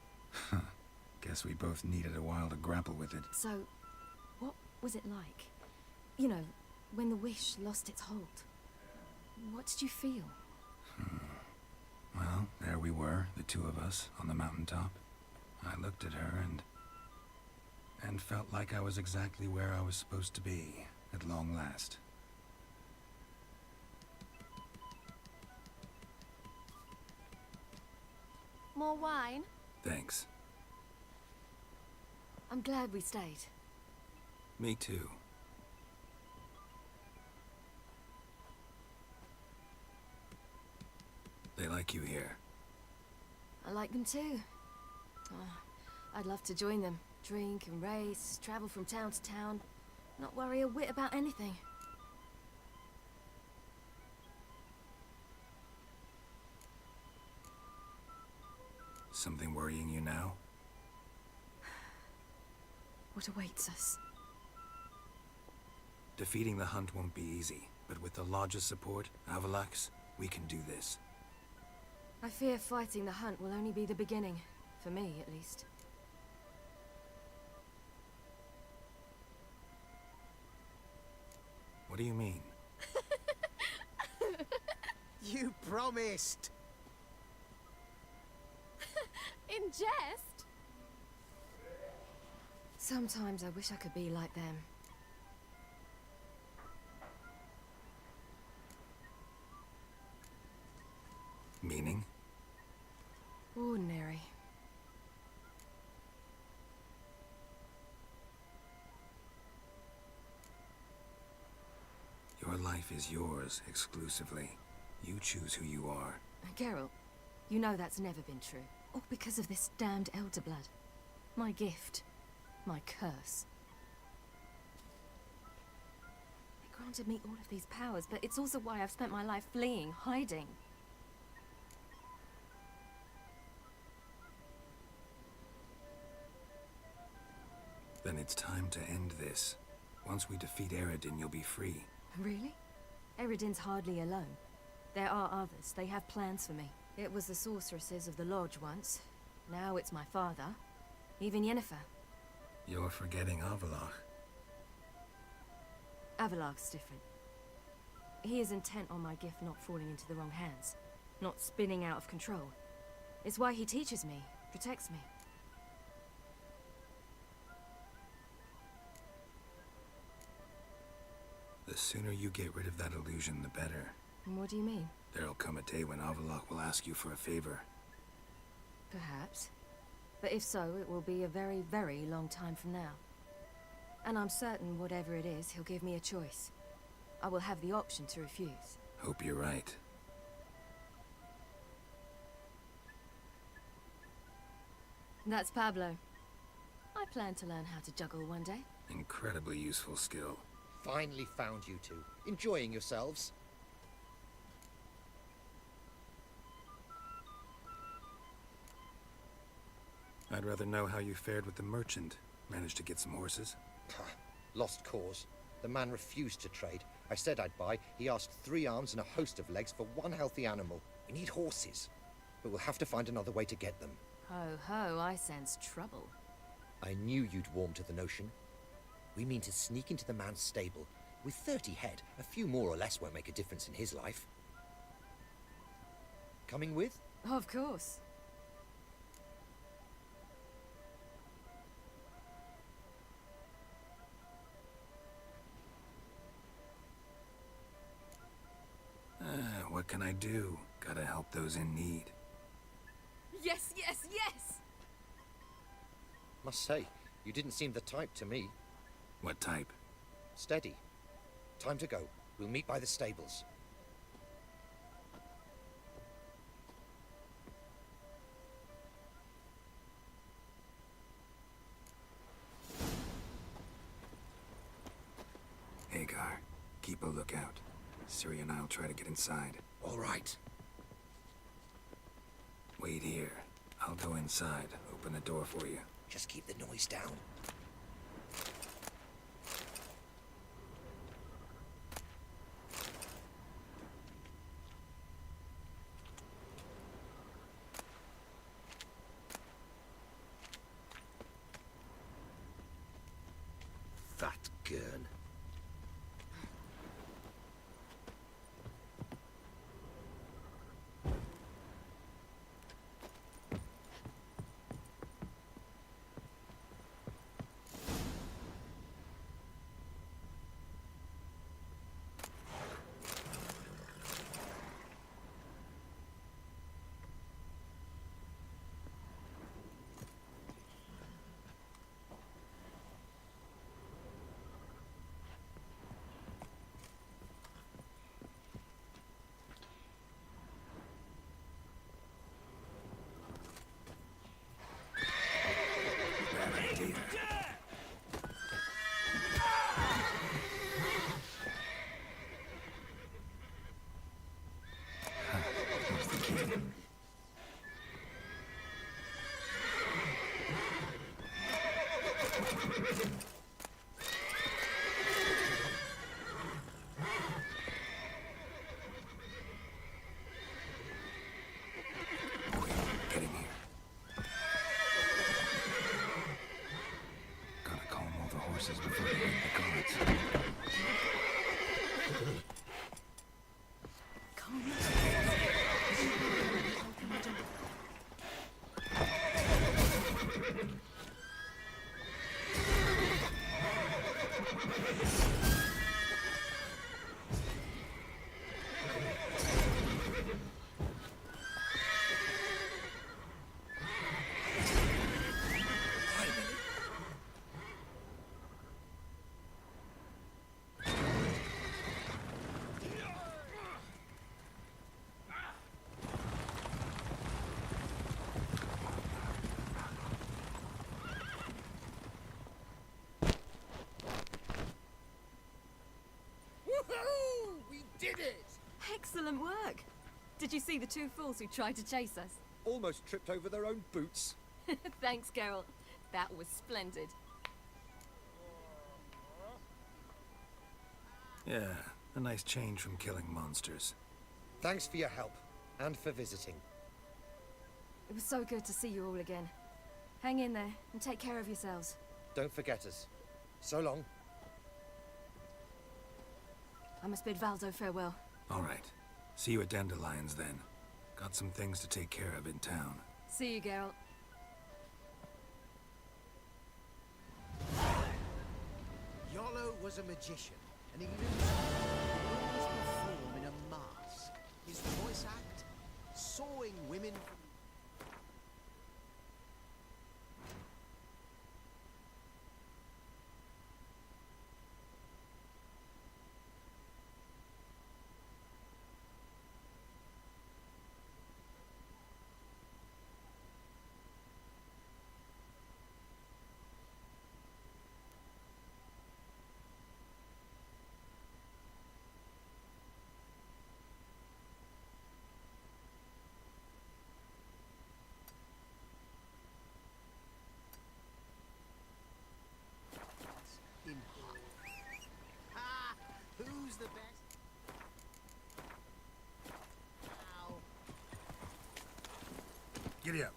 Guess we both needed a while to grapple with it. So, what was it like? You know, when the wish lost its hold. What did you feel? Well, there we were, the two of us, on the mountaintop. I looked at her and felt like I was exactly where I was supposed to be, at long last. More wine? Thanks. I'm glad we stayed. Me too. They like you here. I like them too. I'd love to join them. Drink and race, travel from town to town. Not worry a whit about anything. Something worrying you now? What awaits us? Defeating the hunt won't be easy, but with the Lodge's support, Avalax, we can do this. I fear fighting the hunt will only be the beginning. For me, at least. What do you mean? You promised! In jest? Sometimes I wish I could be like them. Meaning? Ordinary. Your life is yours, exclusively. You choose who you are. Geralt, you know that's never been true. All because of this damned elder blood. My gift. My curse. It granted me all of these powers, but it's also why I've spent my life fleeing, hiding. Then it's time to end this. Once we defeat Eredin, you'll be free. Really? Eredin's hardly alone. There are others. They have plans for me. It was the sorceresses of the Lodge once. Now it's my father. Even Yennefer. You're forgetting Avalach. Avalach's different. He is intent on my gift not falling into the wrong hands. Not spinning out of control. It's why he teaches me, protects me. The sooner you get rid of that illusion, the better. And what do you mean? There'll come a day when Avalach will ask you for a favor. Perhaps. But if so, it will be a very, very long time from now. And I'm certain whatever it is, he'll give me a choice. I will have the option to refuse. Hope you're right. That's Pablo. I plan to learn how to juggle one day. Incredibly useful skill. Finally found you two. Enjoying yourselves? I'd rather know how you fared with the merchant. Managed to get some horses? Lost cause. The man refused to trade. I said I'd buy. He asked 3 arms and a host of legs for 1 healthy animal. We need horses, but we'll have to find another way to get them. Ho ho, I sense trouble. I knew you'd warm to the notion. We mean to sneak into the man's stable. With 30 head, a few more or less won't make a difference in his life. Coming with? Of course. What can I do? Gotta help those in need. Yes, yes, yes! Must say, you didn't seem the type to me. What type? Steady. Time to go. We'll meet by the stables. Hagar, keep a lookout. Ciri and I'll try to get inside. All right. Wait here. I'll go inside. Open the door for you. Just keep the noise down. Fat gurn. Get in here. Gotta calm all the horses before they wake the guards. Woohoo! We did it! Excellent work! Did you see the 2 fools who tried to chase us? Almost tripped over their own boots. Thanks, Geralt. That was splendid. Yeah, a nice change from killing monsters. Thanks for your help, and for visiting. It was so good to see you all again. Hang in there, and take care of yourselves. Don't forget us. So long. I must bid Valdo farewell. All right. See you at Dandelions, then. Got some things to take care of in town. See you, Geralt. Yolo was a magician, and he always perform in a mask. His voice act, sawing women from... Giddy up.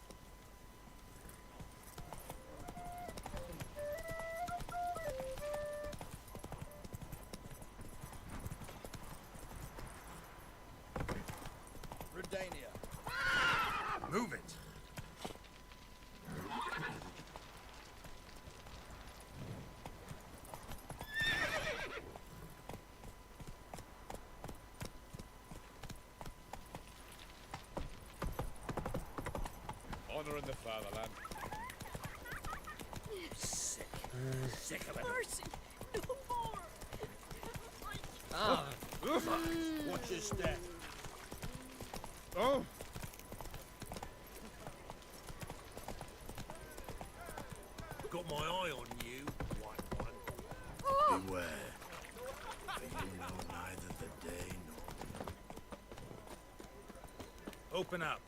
Redania. Move it. Honor in the fatherland. Sick. Sick of it. Mercy! No more! Ah! Watch your step. Oh! Got my eye on you, white one. Beware. For you know neither the day nor... Open up.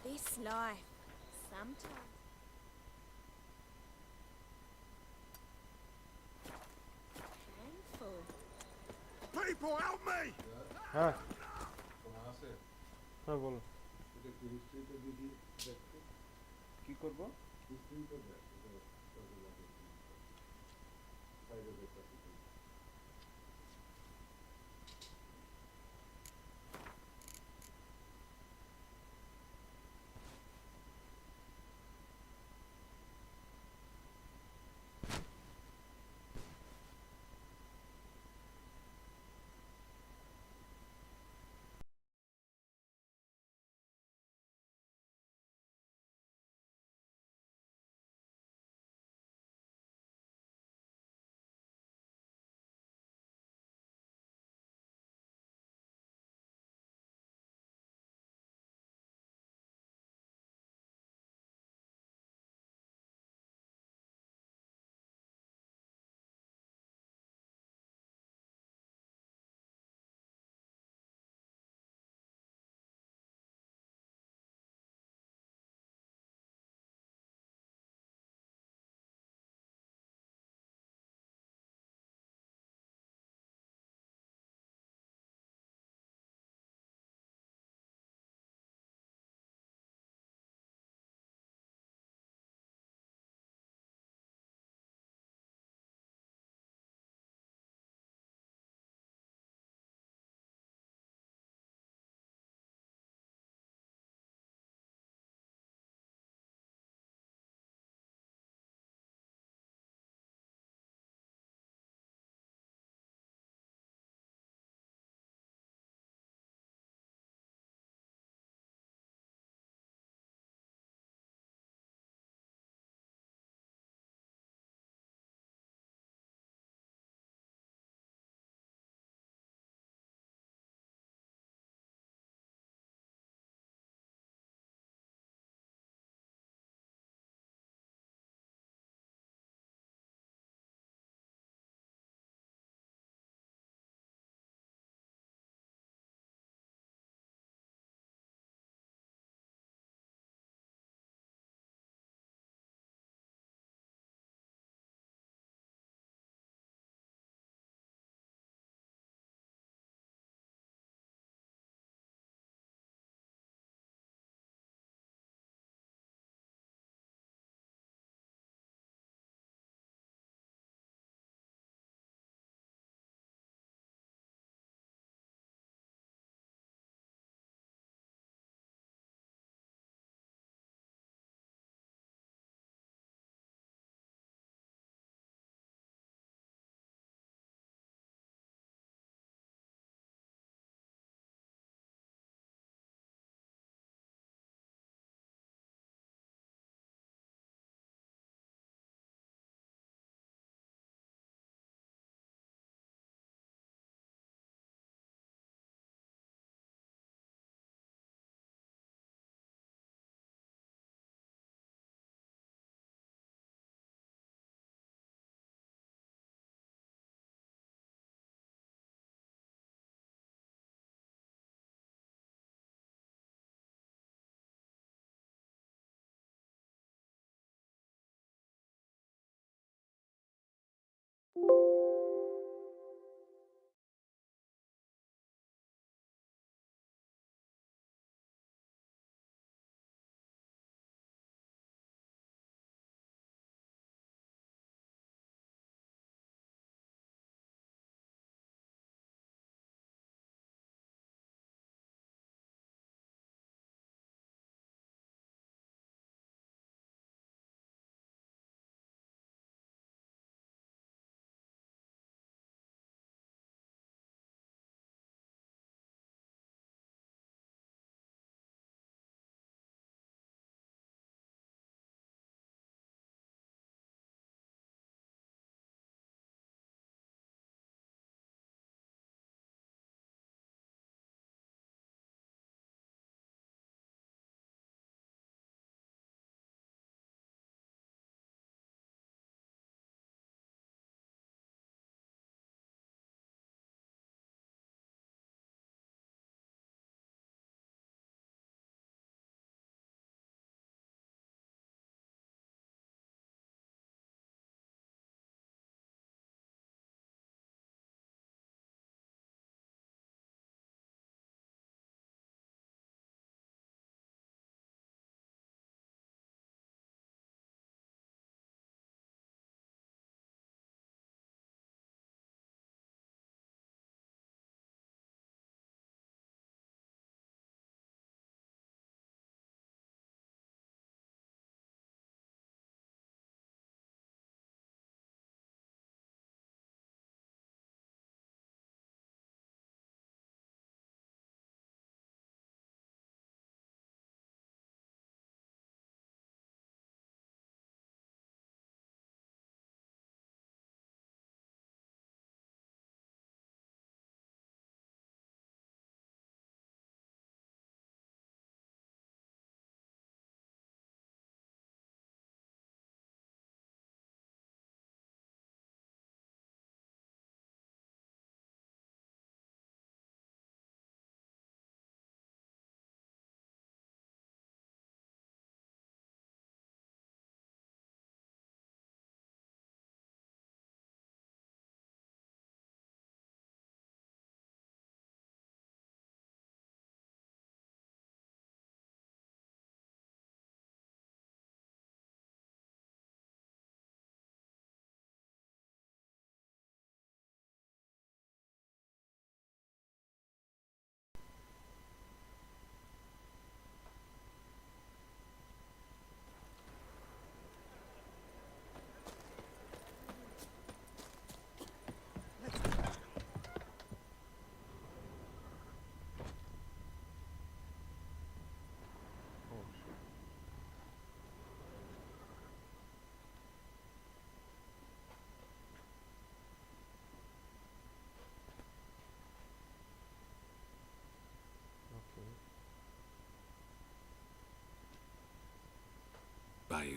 This life, sometimes. Painful. People, help me! হ্যাঁ হ্যাঁ বলো কি করবো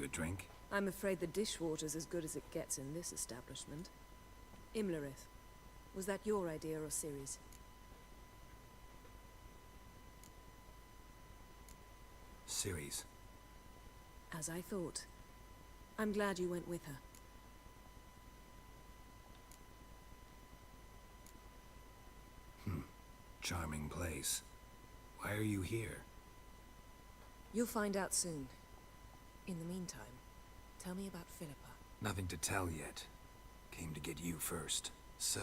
a drink? I'm afraid the dishwater's as good as it gets in this establishment. Imlerith, was that your idea or Ciri's? Ciri's. As I thought. I'm glad you went with her. Charming place. Why are you here? You'll find out soon. In the meantime, tell me about Philippa. Nothing to tell yet. Came to get you first. So,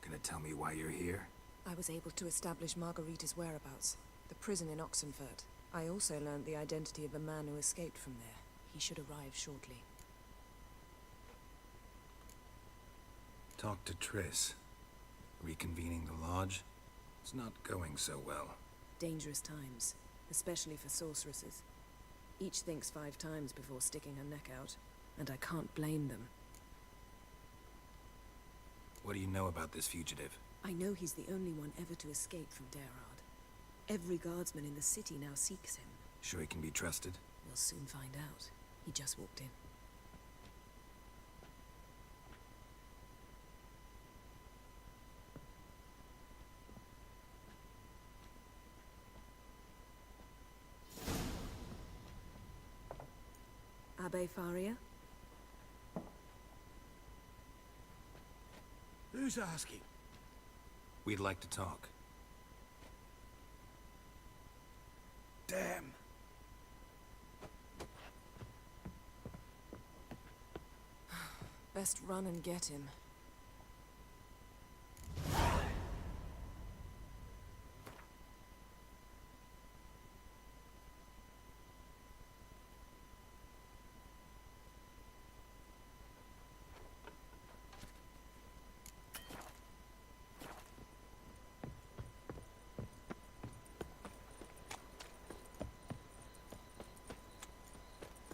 gonna tell me why you're here? I was able to establish Margarita's whereabouts. The prison in Oxenfurt. I also learned the identity of a man who escaped from there. He should arrive shortly. Talk to Triss. Reconvening the lodge? It's not going so well. Dangerous times, especially for sorceresses. Each thinks 5 times before sticking her neck out, and I can't blame them. What do you know about this fugitive? I know he's the only one ever to escape from Derard. Every guardsman in the city now seeks him. Sure he can be trusted? We'll soon find out. He just walked in. Abbe Faria? Who's asking? We'd like to talk. Damn. Best run and get him.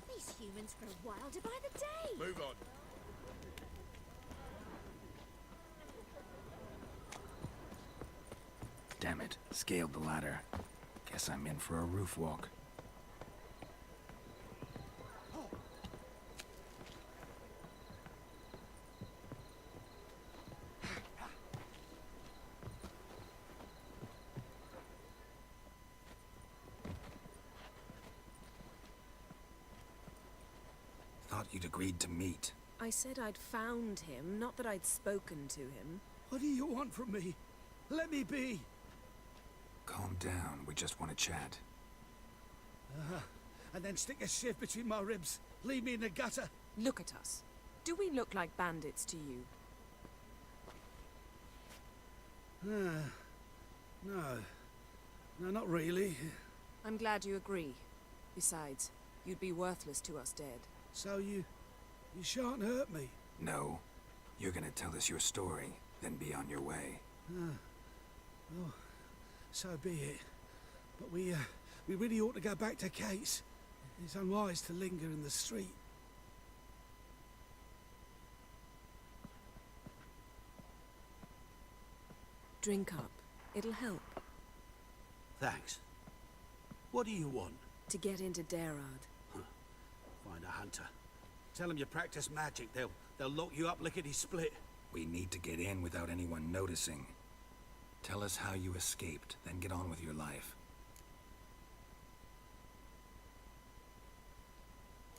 These humans grow wilder by the day. Move on. Damn it. Scaled the ladder. Guess I'm in for a roof walk. Thought you'd agreed to meet. I said I'd found him, not that I'd spoken to him. What do you want from me? Let me be. Calm down. We just want to chat. And then stick a shiv between my ribs. Leave me in the gutter. Look at us. Do we look like bandits to you? No. No, not really. I'm glad you agree. Besides, you'd be worthless to us dead. So you shan't hurt me. No. You're gonna tell us your story, then be on your way. Well, so be it. But we really ought to go back to Kate's. It's unwise to linger in the street. Drink up. It'll help. Thanks. What do you want? To get into Derard. Find a hunter. Tell them you practice magic. They'll lock you up lickety-split. We need to get in without anyone noticing. Tell us how you escaped, then get on with your life.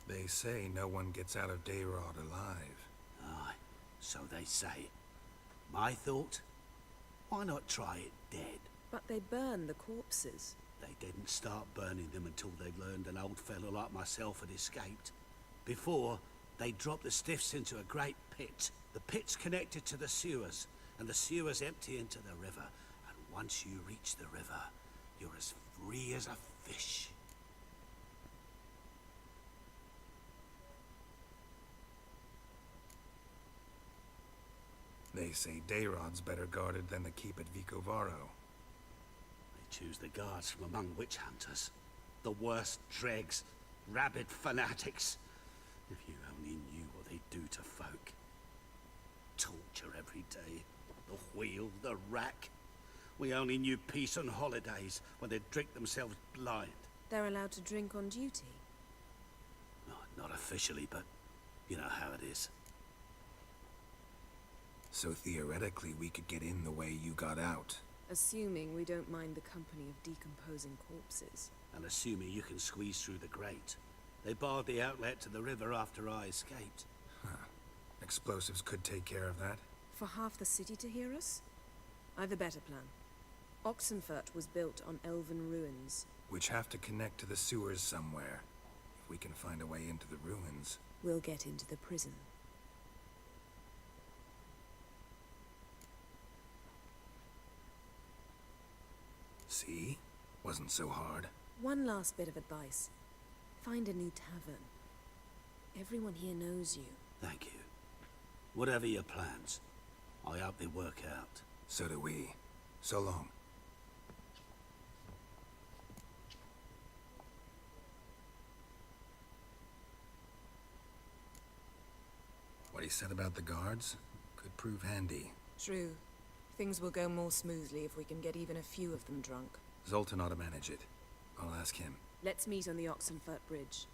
They say no one gets out of Derard alive. Aye, so they say. My thought? Why not try it dead? But they burn the corpses. They didn't start burning them until they learned an old fellow like myself had escaped. Before, they dropped the stiffs into a great pit. The pit's connected to the sewers, and the sewers empty into the river. And once you reach the river, you're as free as a fish. They say Dayrod's better guarded than the keep at Vicovaro. They choose the guards from among witch hunters. The worst dregs, rabid fanatics. If you only knew what they do to folk. Torture every day. The wheel, the rack. We only knew peace on holidays when they'd drink themselves blind. They're allowed to drink on duty. Oh, Not officially, but you know how it is. So theoretically, we could get in the way you got out. Assuming we don't mind the company of decomposing corpses. And assuming you can squeeze through the grate. They barred the outlet to the river after I escaped. Huh. Explosives could take care of that. For half the city to hear us? I've a better plan. Oxenfurt was built on elven ruins. Which have to connect to the sewers somewhere. If we can find a way into the ruins. We'll get into the prison. See? Wasn't so hard. One last bit of advice. Find a new tavern. Everyone here knows you. Thank you. Whatever your plans, I hope they work out. So do we. So long. What he said about the guards could prove handy. True. Things will go more smoothly if we can get even a few of them drunk. Zoltan ought to manage it. I'll ask him. Let's meet on the Oxenfurt Bridge.